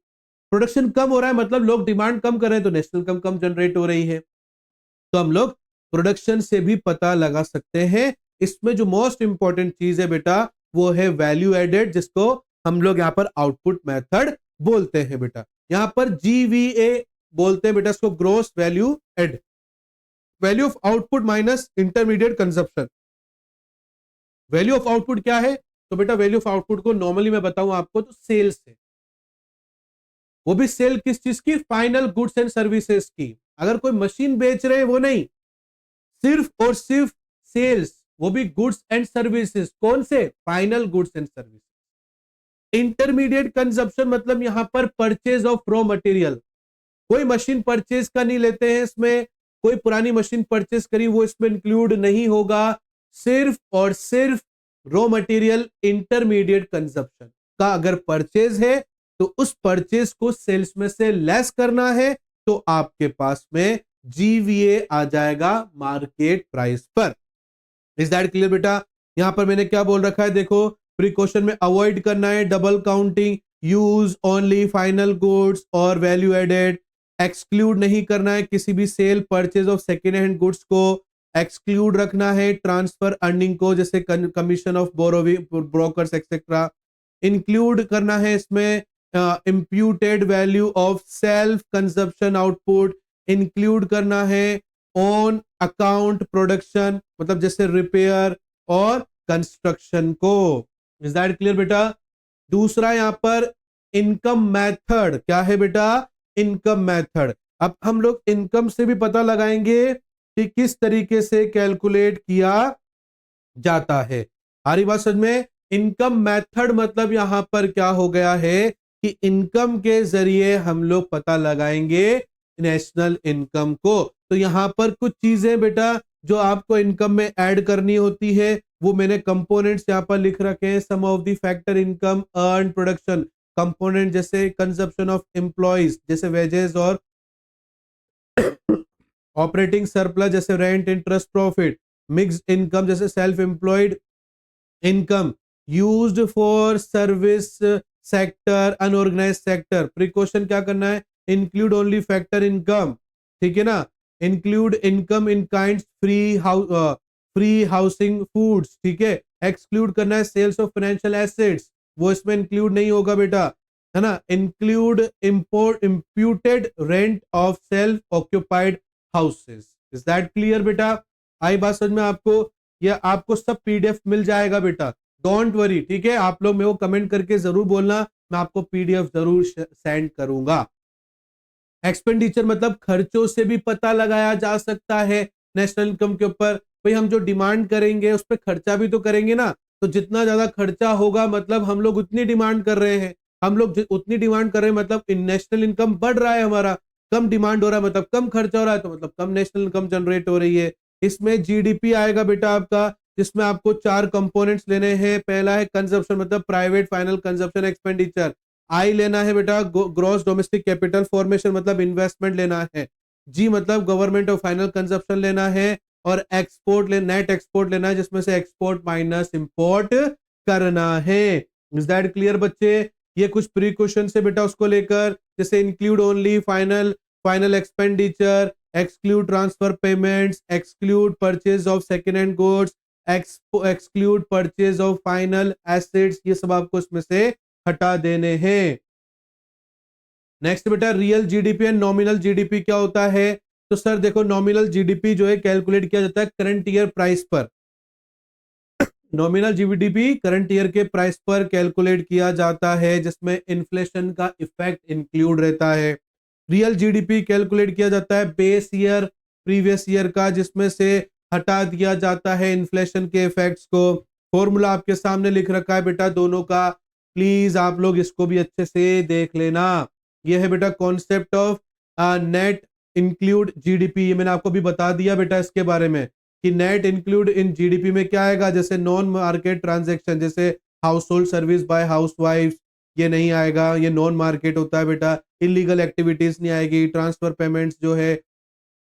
S1: प्रोडक्शन कम हो रहा है मतलब लोग डिमांड कम कर रहे हैं तो नेशनल इनकम कम जनरेट हो रही है। तो हम लोग प्रोडक्शन से भी पता लगा सकते हैं। इसमें जो मोस्ट इंपॉर्टेंट चीज है बेटा वो है वैल्यू एडेड, जिसको हम लोग यहां पर आउटपुट मेथड बोलते हैं बेटा। यहां पर जीवीए बोलते हैं बेटा इसको, gross value add, value of output minus intermediate consumption. Value of output क्या है? तो बेटा वैल्यू ऑफ आउटपुट को नॉर्मली मैं बताऊं आपको तो सेल्स है। वो भी सेल किस चीज की? फाइनल गुड्स एंड सर्विसेज की। अगर कोई मशीन बेच रहे हैं वो नहीं, सिर्फ और सिर्फ सेल्स, वो भी गुड्स एंड सर्विसेज। कौन से? Final goods and services. Intermediate consumption मतलब यहां पर परचेज ऑफ रॉ मटेरियल। कोई मशीन परचेज का नहीं लेते हैं इसमें, कोई पुरानी मशीन परचेज करी वो इसमें इंक्लूड नहीं होगा। सिर्फ और सिर्फ रॉ मटेरियल इंटरमीडिएट कंजप्शन का अगर परचेज है तो उस परचेज को सेल्स में से लेस करना है तो आपके पास में जीवीए आ जाएगा मार्केट प्राइस पर। इज दैट क्लियर बेटा? यहां पर मैंने क्या बोल रखा है देखो, प्रिकॉशन में अवॉइड करना है double counting, use only final goods और वैल्यू एडेड, एक्सक्लूड नहीं करना है किसी भी cell purchase of second hand goods को, एक्सक्लूड रखना है ट्रांसफर अर्निंग को जैसे commission of brokers etcetera, include करना है इसमें imputed value of self consumption output, include करना है ऑन अकाउंट प्रोडक्शन मतलब जैसे रिपेयर और कंस्ट्रक्शन को। इज दैट क्लियर बेटा? दूसरा यहां पर इनकम मेथड क्या है बेटा? Income method. अब हम लोग इनकम से भी पता लगाएंगे कि किस तरीके से कैलकुलेट किया जाता है। हमारी बात समझ में? इनकम मेथड मतलब यहां पर क्या हो गया है कि इनकम के जरिए हम लोग पता लगाएंगे नेशनल इनकम को। तो यहां पर कुछ चीजें बेटा जो आपको इनकम में ऐड करनी होती है वो मैंने कंपोनेंट्स यहां पर लिख रखे हैं। Sum of the factor income earn production component जैसे कंजप्शन ऑफ एम्प्लॉइज जैसे वेजेस और ऑपरेटिंग सरप्लस जैसे rent interest profit, mixed income जैसे self employed income, used for service sector unorganised sector. Precaution क्या करना है? इंक्लूड ओनली फैक्टर इनकम, ठीक है ना, include income in kind free housing foods, ठीक है। एक्सक्लूड करना है सेल्स ऑफ फाइनेंशियल एसेट्स, वो इसमें इंक्लूड नहीं होगा बेटा, है ना। Include imputed rent of self occupied houses. Is that clear बेटा? आई बात समझ में आपको? या आपको सब पीडीएफ मिल जाएगा बेटा, डोंट वरी, ठीक है। आप लोग मेरे को कमेंट करके जरूर बोलना, मैं आपको पीडीएफ जरूर सेंड करूंगा। एक्सपेंडिचर मतलब खर्चों से भी पता लगाया जा सकता है नेशनल इनकम के ऊपर। भाई हम जो डिमांड करेंगे उस पर खर्चा भी तो करेंगे ना, तो जितना ज्यादा खर्चा होगा मतलब हम लोग उतनी डिमांड कर रहे हैं, हम लोग उतनी डिमांड कर रहे हैं मतलब नेशनल इनकम बढ़ रहा है हमारा, कम डिमांड हो रहा है मतलब कम खर्चा हो रहा है, तो मतलब कम नेशनल इनकम जनरेट हो रही है। इसमें जीडीपी आएगा बेटा आपका, जिसमें आपको 4 कंपोनेंट्स लेने हैं। पहला है कंजप्शन मतलब प्राइवेट फाइनल कंजप्शन एक्सपेंडिचर, आई लेना है बेटा ग्रॉस डोमेस्टिक कैपिटल फॉर्मेशन मतलब इन्वेस्टमेंट लेना है, जी मतलब गवर्नमेंट ऑफ फाइनल कंजप्शन लेना है, और एक्सपोर्ट नेट एक्सपोर्ट लेना है जिसमें से एक्सपोर्ट माइनस इंपोर्ट करना है। इज दैट क्लियर बच्चे? ये कुछ प्री क्वेश्चन से बेटा उसको लेकर, जैसे include only final expenditure, exclude transfer payments, exclude purchase of second hand goods, exclude purchase of final assets, ये सब आपको इसमें से हटा देने हैं। नेक्स्ट बेटा real GDP and nominal GDP क्या होता है? तो सर देखो नॉमिनल जीडीपी जो है कैलकुलेट किया जाता है करंट ईयर प्राइस पर। नॉमिनल जीडीपी करंट ईयर के प्राइस पर कैलकुलेट किया जाता है जिसमें इन्फ्लेशन का इफेक्ट इंक्लूड रहता है। रियल जीडीपी कैलकुलेट किया जाता है बेस ईयर प्रीवियस ईयर का, जिसमें से हटा दिया जाता है इन्फ्लेशन के इफेक्ट्स को। फॉर्मूला आपके सामने लिख रखा है बेटा दोनों का, प्लीज आप लोग इसको भी अच्छे से देख लेना। ये है बेटा concept of net include GDP, ये मैंने आपको भी बता दिया बेटा इसके बारे में कि नेट इंक्लूड इन जीडीपी में क्या आएगा, जैसे नॉन मार्केट ट्रांजैक्शन, जैसे house hold service by house wife, ये नहीं आएगा, ये नॉन मार्केट होता है बेटा। इलीगल एक्टिविटीज नहीं आएगी, ट्रांसफर पेमेंट्स जो है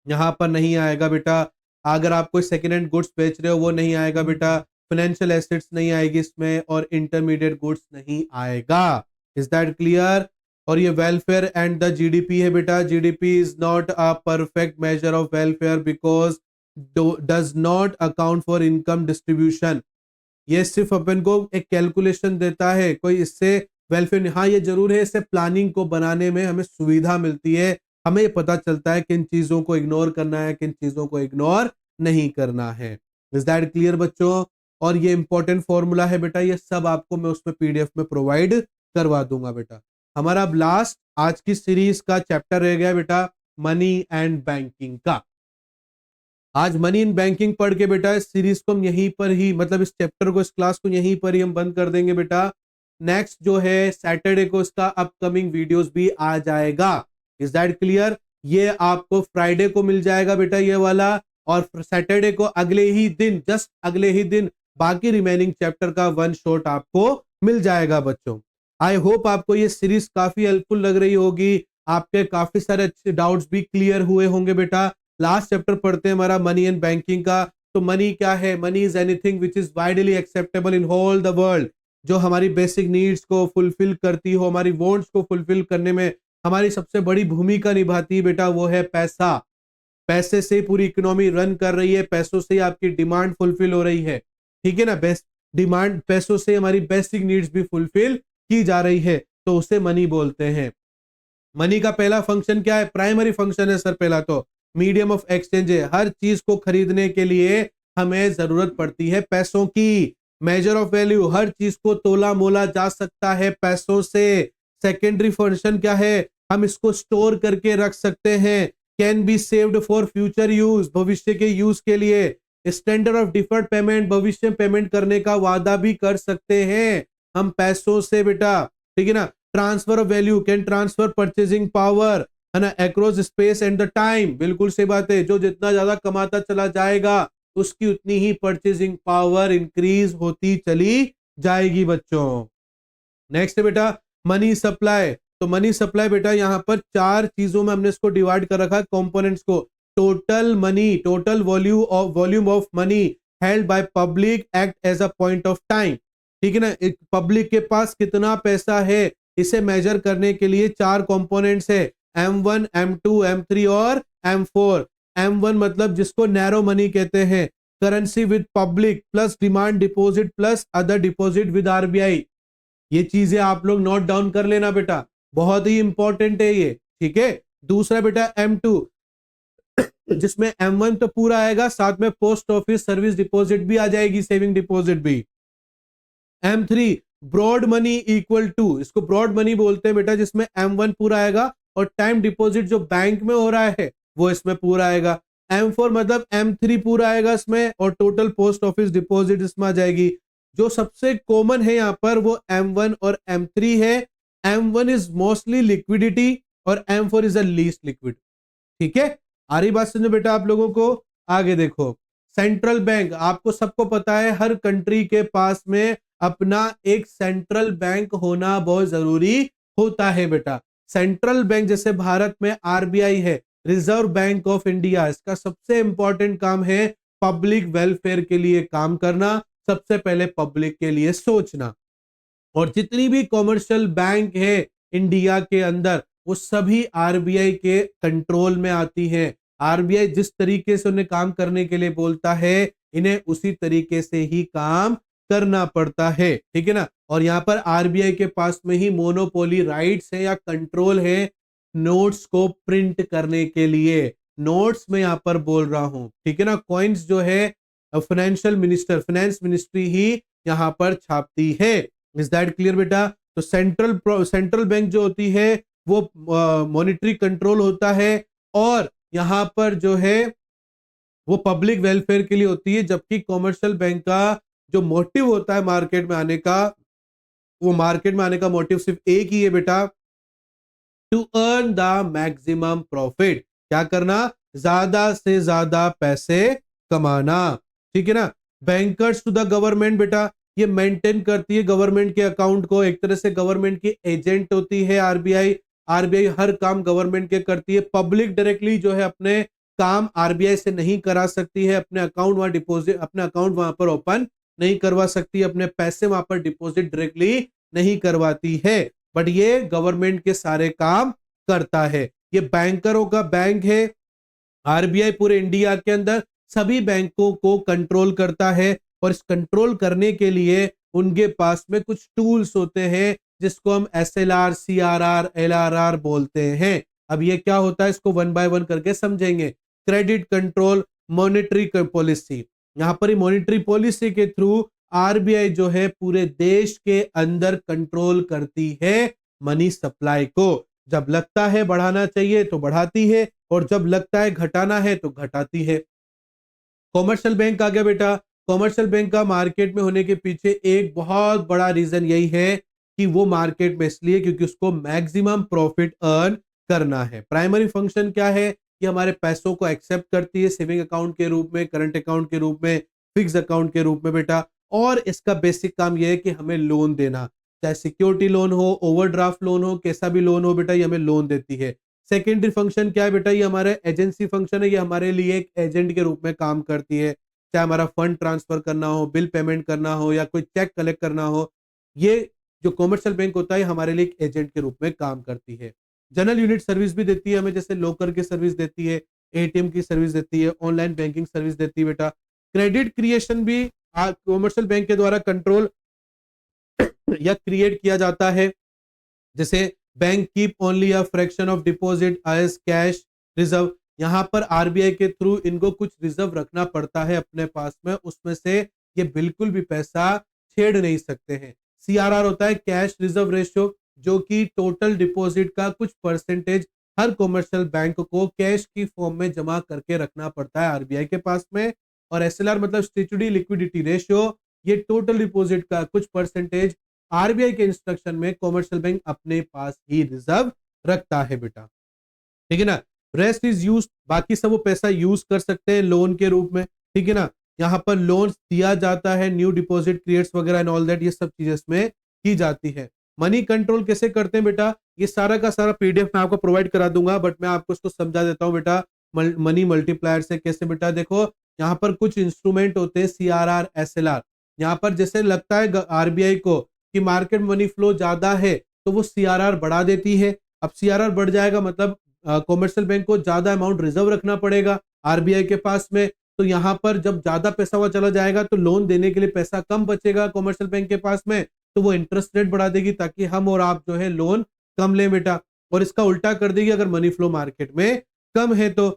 S1: यहाँ पर नहीं आएगा बेटा। अगर आप कोई सेकेंड हैंड गुड्स बेच रहे हो वो नहीं आएगा बेटा। फाइनेंशियल एसेट्स नहीं आएगी इसमें, और इंटरमीडिएट गुड्स नहीं आएगा। Is that clear? और ये वेलफेयर एंड द जीडीपी है बेटा। GDP is not a perfect measure of welfare because does not account for income distribution. ये सिर्फ अपन को एक कैलकुलेशन देता है, कोई इससे वेलफेयर, हाँ ये जरूर है, इससे प्लानिंग को बनाने में हमें सुविधा मिलती है, हमें ये पता चलता है किन चीजों को इग्नोर करना है, किन चीजों को इग्नोर नहीं करना है। इज दैट क्लियर बच्चों? और ये इंपॉर्टेंट फॉर्मूला है बेटा, ये सब आपको मैं उसमें पीडीएफ में प्रोवाइड करवा दूंगा बेटा। हमारा अब लास्ट आज की सीरीज का चैप्टर रह गया बेटा मनी एंड बैंकिंग का। आज मनी इन बैंकिंग पढ़ के बेटा इस सीरीज को हम यहीं पर ही, मतलब इस चैप्टर को, इस क्लास को यहीं पर ही हम बंद कर देंगे बेटा। नेक्स्ट जो है सैटरडे को इसका अपकमिंग वीडियोस भी आ जाएगा। Is that clear? ये आपको फ्राइडे को मिल जाएगा बेटा ये वाला, और सैटरडे को अगले ही दिन, जस्ट अगले ही दिन बाकी रिमेनिंग चैप्टर का वन शॉट आपको मिल जाएगा बच्चों। आई होप आपको ये सीरीज काफी हेल्पफुल लग रही होगी, आपके काफी सारे अच्छे डाउट्स भी क्लियर हुए होंगे बेटा। लास्ट चैप्टर पढ़ते हैं हमारा मनी एंड बैंकिंग का। तो मनी क्या है? Money is anything which is widely acceptable in whole the world, जो हमारी बेसिक नीड्स को फुलफिल करती हो, हमारी वांट्स को फुलफिल करने में हमारी सबसे बड़ी भूमिका निभाती है बेटा, वो है पैसा। पैसे से पूरी इकोनॉमी रन कर रही है, पैसों से आपकी डिमांड फुलफिल हो रही है, ठीक है ना। बेस्ट डिमांड, पैसों से हमारी बेसिक नीड्स भी फुलफिल की जा रही है, तो उसे मनी बोलते हैं। मनी का पहला फंक्शन क्या है? प्राइमरी फंक्शन है सर पहला तो मीडियम ऑफ एक्सचेंज है। हर चीज को खरीदने के लिए हमें जरूरत पड़ती है पैसों की। मेजर ऑफ वैल्यू, हर चीज को तोला मोला जा सकता है पैसों से। सेकेंडरी फंक्शन क्या है? हम इसको स्टोर करके रख सकते हैं। Can be saved for future use, भविष्य के यूज के लिए। स्टैंडर्ड ऑफ डिफर्ड पेमेंट, भविष्य में पेमेंट करने का वादा भी कर सकते हैं हम पैसों से बेटा, ठीक है ना। Transfer of value, can transfer purchasing power, है ना, across space and the time, बिल्कुल सही बात है। जो जितना ज्यादा कमाता चला जाएगा उसकी उतनी ही परचेजिंग पावर इंक्रीज होती चली जाएगी बच्चों। नेक्स्ट है बेटा मनी सप्लाई। तो मनी सप्लाई बेटा यहाँ पर चार चीजों में हमने इसको डिवाइड कर रखा है कंपोनेंट्स को। Total money, total volume of money held by public act as a point of time, ठीक है ना। पब्लिक के पास कितना पैसा है इसे मेजर करने के लिए चार कंपोनेंट्स है, M1, M2, M3 और M4। M1 मतलब जिसको नैरो मनी कहते हैं, currency with public plus demand deposit plus other deposit with RBI. ये चीजें आप लोग नोट डाउन कर लेना बेटा, बहुत ही इंपॉर्टेंट है ये, ठीक है। दूसरा बेटा M2, जिसमें M1 तो पूरा आएगा, साथ में पोस्ट ऑफिस सर्विस डिपॉजिट भी आ जाएगी, सेविंग डिपॉजिट भी। M3 broad money equal to, इसको ब्रॉड मनी बोलते हैं बेटा, जिसमें M1 पूरा आएगा और टाइम डिपॉजिट जो बैंक में हो रहा है वो इसमें पूरा आएगा। M4 मतलब M3 पूरा आएगा इसमें और टोटल पोस्ट ऑफिस डिपॉजिट इसमें आ जाएगी। जो सबसे कॉमन है यहाँ पर वो M1 और M3 है। M1 इज मोस्टली लिक्विडिटी और M4 is the least liquid, ठीक है। आ रही बात समझो बेटा आप लोगों को। आगे देखो, सेंट्रल बैंक, आपको सबको पता है हर कंट्री के पास में अपना एक सेंट्रल बैंक होना बहुत जरूरी होता है बेटा। सेंट्रल बैंक जैसे भारत में आरबीआई है, रिजर्व बैंक ऑफ इंडिया, इसका सबसे इंपॉर्टेंट काम है पब्लिक वेलफेयर के लिए काम करना, सबसे पहले पब्लिक के लिए सोचना। और जितनी भी कॉमर्शियल बैंक है इंडिया के अंदर वो सभी आरबीआई के कंट्रोल में आती हैं। आरबीआई जिस तरीके से उन्हें काम करने के लिए बोलता है इन्हें उसी तरीके से ही काम करना पड़ता है, ठीक है ना। और यहाँ पर आरबीआई के पास में ही मोनोपोली राइट्स है या कंट्रोल है नोट्स को प्रिंट करने के लिए। नोट्स में यहाँ पर बोल रहा हूं, ठीक है ना। कॉइन्स जो है फाइनेंशियल मिनिस्टर, फाइनेंस मिनिस्ट्री ही यहाँ पर छापती है। इज दैट क्लियर बेटा? तो सेंट्रल बैंक जो होती है वो मॉनेटरी कंट्रोल होता है और यहाँ पर जो है वो पब्लिक वेलफेयर के लिए होती है, जबकि कॉमर्शियल बैंक का जो मोटिव होता है मार्केट में आने का, वो मार्केट में आने का मोटिव सिर्फ एक ही है बेटा, to earn the maximum profit. क्या करना? ज्यादा से ज्यादा पैसे कमाना। ठीक है ना? बैंकर्स टू द गवर्नमेंट बेटा, ये मेंटेन करती है गवर्नमेंट के अकाउंट को, एक तरह से गवर्नमेंट की एजेंट होती है आरबीआई। आरबीआई हर काम गवर्नमेंट के करती है। पब्लिक डायरेक्टली जो है अपने काम आरबीआई से नहीं करा सकती है, अपने अकाउंट वहां डिपॉजिट, अपने अकाउंट वहां पर ओपन नहीं करवा सकती, अपने पैसे वहां पर डिपॉजिट डायरेक्टली नहीं करवाती है, बट ये गवर्नमेंट के सारे काम करता है। ये बैंकरों का बैंक है। आरबीआई पूरे इंडिया के अंदर सभी बैंकों को कंट्रोल करता है, और इस कंट्रोल करने के लिए उनके पास में कुछ टूल्स होते हैं जिसको हम एसएलआर, सीआरआर, एलआरआर बोलते हैं। अब ये क्या होता है इसको वन बाय वन करके समझेंगे। क्रेडिट कंट्रोल, मॉनेटरी पॉलिसी, यहां पर मॉनेटरी पॉलिसी के थ्रू आरबीआई जो है पूरे देश के अंदर कंट्रोल करती है मनी सप्लाई को। जब लगता है बढ़ाना चाहिए तो बढ़ाती है, और जब लगता है घटाना है तो घटाती है। कॉमर्शियल बैंक आ गया बेटा। कॉमर्शियल बैंक का मार्केट में होने के पीछे एक बहुत बड़ा रीजन यही है कि वो मार्केट में इसलिए क्योंकि उसको मैक्सिमम प्रॉफिट अर्न करना है। प्राइमरी फंक्शन क्या है? कि हमारे पैसों को एक्सेप्ट करती है सेविंग अकाउंट के रूप में, करंट अकाउंट के रूप में, फिक्स अकाउंट के रूप में बेटा। और इसका बेसिक काम यह है कि हमें लोन देना, चाहे सिक्योरिटी लोन हो, ओवरड्राफ्ट लोन हो, कैसा भी लोन हो बेटा, ये हमें लोन देती है। सेकेंडरी फंक्शन क्या है बेटा? ये हमारे एजेंसी फंक्शन है, ये हमारे लिए एक एजेंट के रूप में काम करती है। चाहे हमारा फंड ट्रांसफर करना हो, बिल पेमेंट करना हो, या कोई चेक कलेक्ट करना हो, ये जो कॉमर्शियल बैंक होता है हमारे लिए एक एजेंट के रूप में काम करती है। जनरल यूनिट सर्विस भी देती है हमें, जैसे लोकर की सर्विस देती है, एटीएम की सर्विस देती है, ऑनलाइन बैंकिंग सर्विस देती है बेटा। क्रेडिट क्रिएशन भी कॉमर्शियल बैंक के द्वारा कंट्रोल या क्रिएट किया जाता है। जैसे bank keep only a fraction of deposit as cash reserve, यहां पर आरबीआई के थ्रू इनको कुछ रिजर्व रखना पड़ता है अपने पास में, उसमें से ये बिल्कुल भी पैसा छेड़ नहीं सकते हैं। सीआरआर होता है कैश रिजर्व रेशियो, जो कि टोटल डिपॉजिट का कुछ परसेंटेज हर कॉमर्शियल बैंक को कैश की फॉर्म में जमा करके रखना पड़ता है आरबीआई के पास में। और एसएलआर मतलब स्टैट्यूटरी लिक्विडिटी रेशियो, ये टोटल डिपॉजिट का कुछ परसेंटेज आरबीआई के इंस्ट्रक्शन में कॉमर्शियल बैंक अपने पास ही रिजर्व रखता है बेटा। ठीक है ना? रेस्ट इज यूज, बाकी सब वो पैसा यूज कर सकते हैं लोन के रूप में। ठीक है ना? यहाँ पर लोन दिया जाता है, न्यू डिपॉजिट क्रिएट्स वगैरह एंड ऑल दैट, ये सब चीजें इसमें की जाती है। मनी कंट्रोल कैसे करते हैं बेटा? ये सारा का सारा पीडीएफ मैं आपको प्रोवाइड करा दूंगा, बट मैं आपको इसको समझा देता हूँ बेटा। मनी मल्टीप्लायर से कैसे बेटा? देखो यहाँ पर कुछ इंस्ट्रूमेंट होते हैं, सीआरआर, एसएलआर। यहाँ पर जैसे लगता है आरबीआई को कि मार्केट मनी फ्लो ज्यादा है, तो वो सीआरआर बढ़ा देती है। अब सीआरआर बढ़ जाएगा मतलब कॉमर्शियल बैंक को ज्यादा अमाउंट रिजर्व रखना पड़ेगा आरबीआई के पास में। तो यहाँ पर जब ज्यादा पैसा हुआ चला जाएगा तो लोन देने के लिए पैसा कम बचेगा कॉमर्शियल बैंक के पास में, तो वो इंटरेस्ट रेट बढ़ा देगी ताकि हम और आप जो है लोन कम लें बेटा। और इसका उल्टा कर देगी अगर मनी फ्लो मार्केट में कम है तो।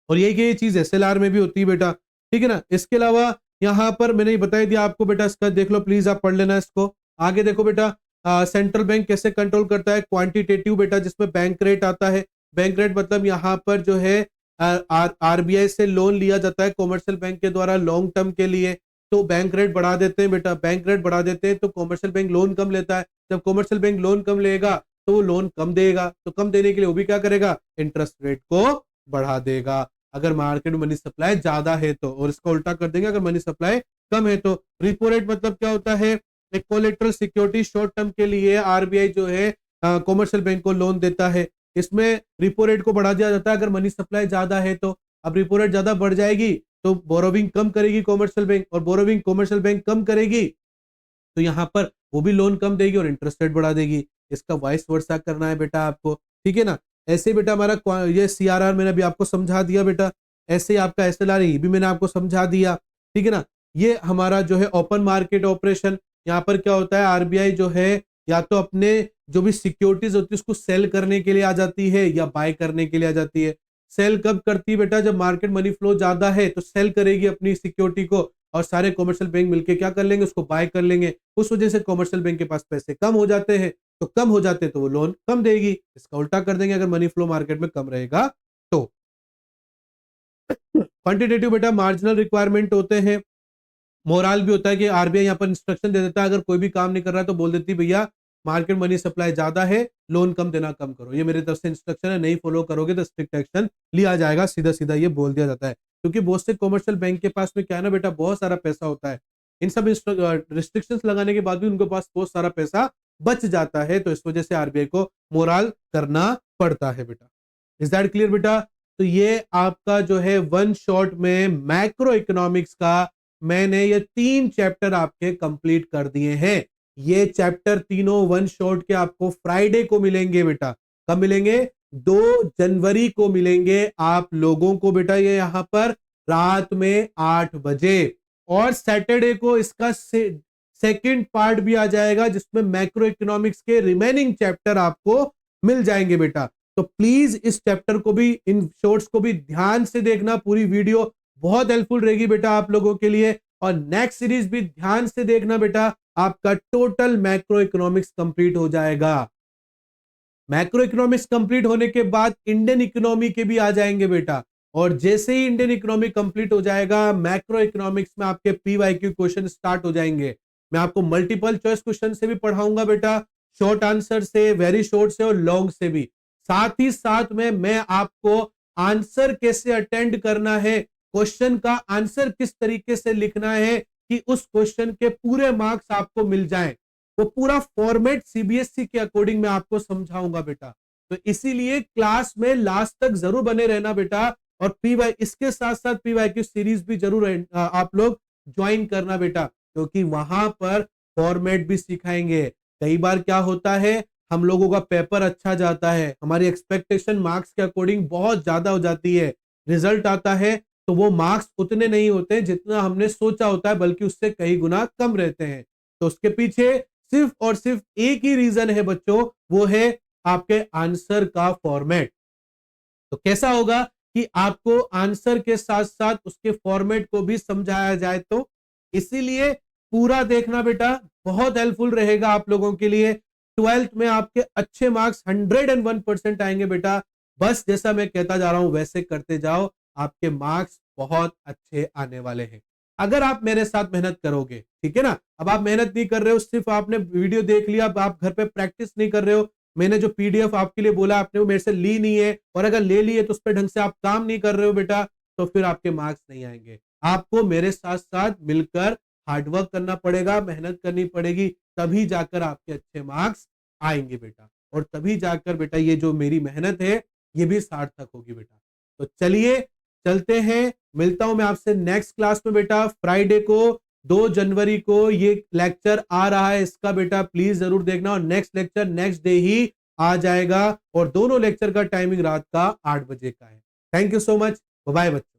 S1: और ये चीज एसएलआर में भी होती है बेटा। ठीक है ना? इसके अलावा यहाँ पर मैंने ये बता दिया आपको बेटा, इसका देख लो प्लीज, आप पढ़ लेना इसको। आगे देखो बेटा, सेंट्रल बैंक कैसे कंट्रोल करता है? क्वांटिटेटिव बेटा, जिसमें बैंक रेट आता है। बैंक रेट मतलब यहाँ पर जो है आरबीआई से लोन लिया जाता है कॉमर्शियल बैंक के द्वारा लॉन्ग टर्म के लिए, तो बैंक रेट बढ़ा देते हैं बेटा। बैंक रेट बढ़ा देते हैं तो कॉमर्शियल बैंक लोन कम लेता है। जब कॉमर्शियल बैंक लोन कम लेगा तो वो लोन कम देगा, तो कम देने के लिए वो भी क्या करेगा? इंटरेस्ट रेट को बढ़ा देगा अगर मार्केट में मनी सप्लाई ज्यादा है तो, और इसका उल्टा कर देंगे अगर मनी सप्लाई कम है तो। रिपो रेट मतलब क्या होता है? एक कोलेटरल सिक्योरिटी शॉर्ट टर्म के लिए आरबीआई जो है कॉमर्शियल बैंक को लोन देता है। इसमें रिपो रेट को बढ़ा दिया जाता है अगर मनी सप्लाई ज्यादा है तो। अब रिपो रेट ज्यादा बढ़ जाएगी तो बोरोविंग कम करेगी कॉमर्शियल बैंक, और बोरोविंग कॉमर्शियल बैंक कम करेगी तो यहाँ पर वो भी लोन कम देगी और इंटरेस्ट रेट बढ़ा देगी। इसका वाइस वर्सा करना है बेटा आपको। ठीक है ना? ऐसे बेटा हमारा ये सीआरआर मैंने अभी आपको समझा दिया बेटा, ऐसे आपका एसएलआर ये भी मैंने आपको समझा दिया। ठीक है ना? ये हमारा जो है ओपन मार्केट ऑपरेशन, यहाँ पर क्या होता है? आरबीआई जो है या तो अपने जो भी सिक्योरिटीज होती है उसको सेल करने के लिए आ जाती है या बाय करने के लिए आ जाती है। सेल कब करती है बेटा? जब मार्केट मनी फ्लो ज्यादा है तो सेल करेगी अपनी सिक्योरिटी को, और सारे कॉमर्शियल बैंक मिलके क्या कर लेंगे? उसको बाय कर लेंगे। उस वजह से कॉमर्शियल बैंक के पास पैसे कम हो जाते हैं, तो कम हो जाते हैं तो वो लोन कम देगी। इसका उल्टा कर देंगे अगर मनी फ्लो मार्केट में कम रहेगा तो। क्वांटिटेटिव बेटा मार्जिनल रिक्वायरमेंट होते हैं, मोरल भी होता है कि आरबीआई यहाँ पर इंस्ट्रक्शन दे देता है, अगर कोई भी काम नहीं कर रहा है तो बोल देती है भैया मार्केट मनी सप्लाई ज्यादा है, लोन कम देना कम करो, ये मेरी तरफ से इंस्ट्रक्शन है, नहीं फॉलो करोगे तो स्ट्रिक्ट एक्शन लिया जाएगा, सीधा सीधा ये बोल दिया जाता है। क्योंकि बहुत से कॉमर्शियल बैंक के पास में क्या है ना बेटा, बहुत सारा पैसा होता है, इन सब रिस्ट्रिक्शंस लगाने के बाद भी उनके पास बहुत सारा पैसा बच जाता है, तो इस वजह से आरबीआई को मोरल करना पड़ता है बेटा। इज दैट क्लियर बेटा? तो ये आपका जो है वन शॉट में मैक्रो इकोनॉमिक्स का मैंने ये 3 चैप्टर आपके कंप्लीट कर दिए हैं। ये चैप्टर तीनों वन शॉट के आपको फ्राइडे को मिलेंगे बेटा। कब मिलेंगे? 2 जनवरी को मिलेंगे आप लोगों को बेटा, ये यहां पर रात में 8 बजे। और सैटरडे को इसका सेकंड पार्ट भी आ जाएगा, जिसमें मैक्रो इकोनॉमिक्स के रिमेनिंग चैप्टर आपको मिल जाएंगे बेटा। तो प्लीज इस चैप्टर को भी, इन शॉर्ट्स को भी ध्यान से देखना, पूरी वीडियो बहुत हेल्पफुल रहेगी बेटा आप लोगों के लिए। और नेक्स्ट सीरीज भी ध्यान से देखना बेटा, आपका टोटल मैक्रो इकोनॉमिक्स कंप्लीट हो जाएगा। मैक्रो इकोनॉमिक्स कंप्लीट होने के बाद इंडियन इकोनॉमी के भी आ जाएंगे बेटा। और जैसे ही इंडियन इकोनॉमी कंप्लीट हो जाएगा, मैक्रो इकोनॉमिक्स में आपके पीवाईक्यू क्वेश्चन स्टार्ट हो जाएंगे। मैं आपको मल्टीपल चॉइस क्वेश्चन से भी पढ़ाऊंगा बेटा, शॉर्ट आंसर से, वेरी शॉर्ट से और लॉन्ग से भी। साथ ही साथ में मैं आपको आंसर कैसे अटेंड करना है, क्वेश्चन का आंसर किस तरीके से लिखना है कि उस क्वेश्चन के पूरे मार्क्स आपको मिल जाएं, वो पूरा फॉर्मेट सीबीएसई के अकॉर्डिंग मैं आपको समझाऊंगा बेटा। तो इसीलिए क्लास में लास्ट तक जरूर बने रहना बेटा। और पीवाई, इसके साथ साथ पीवाईक्यू सीरीज भी जरूर आप लोग ज्वाइन करना बेटा, क्योंकि वहां पर फॉर्मेट भी सिखाएंगे। कई बार क्या होता है, हम लोगों का पेपर अच्छा जाता है, हमारी एक्सपेक्टेशन मार्क्स के अकॉर्डिंग बहुत ज्यादा हो जाती है, रिजल्ट आता है तो वो मार्क्स उतने नहीं होते जितना हमने सोचा होता है, बल्कि उससे कई गुना कम रहते हैं। तो उसके पीछे सिर्फ और सिर्फ एक ही रीजन है बच्चों, वो है आपके आंसर का फॉर्मेट। तो कैसा होगा कि आपको आंसर के साथ साथ उसके फॉर्मेट को भी समझाया जाए, तो इसीलिए पूरा देखना बेटा, बहुत हेल्पफुल रहेगा आप लोगों के लिए। 12th में आपके अच्छे मार्क्स 101% आएंगे बेटा। बस जैसा मैं कहता जा रहा हूं वैसे करते जाओ, आपके मार्क्स बहुत अच्छे आने वाले हैं अगर आप मेरे साथ मेहनत करोगे, ठीक है ना। अब आप मेहनत नहीं कर रहे हो, सिर्फ आपने वीडियो देख लिया, अब आप घर पे प्रैक्टिस नहीं कर रहे हो, मैंने जो पीडीएफ आपके लिए बोला आपने वो मेरे से ली नहीं है, और अगर ले लिए तो उस पर ढंग से आप काम नहीं कर रहे हो बेटा, तो फिर आपके मार्क्स नहीं आएंगे। आपको मेरे साथ साथ मिलकर हार्डवर्क करना पड़ेगा, मेहनत करनी पड़ेगी, तभी जाकर आपके अच्छे मार्क्स आएंगे बेटा। और तभी जाकर बेटा ये जो मेरी मेहनत है ये भी सार्थक होगी बेटा। तो चलिए चलते हैं, मिलता हूं मैं आपसे नेक्स्ट क्लास में बेटा। फ्राइडे को 2 जनवरी को ये लेक्चर आ रहा है, इसका बेटा प्लीज जरूर देखना। और नेक्स्ट लेक्चर नेक्स्ट डे ही आ जाएगा, और दोनों लेक्चर का टाइमिंग रात का 8 बजे का है। Thank you so much, bye बच्चों।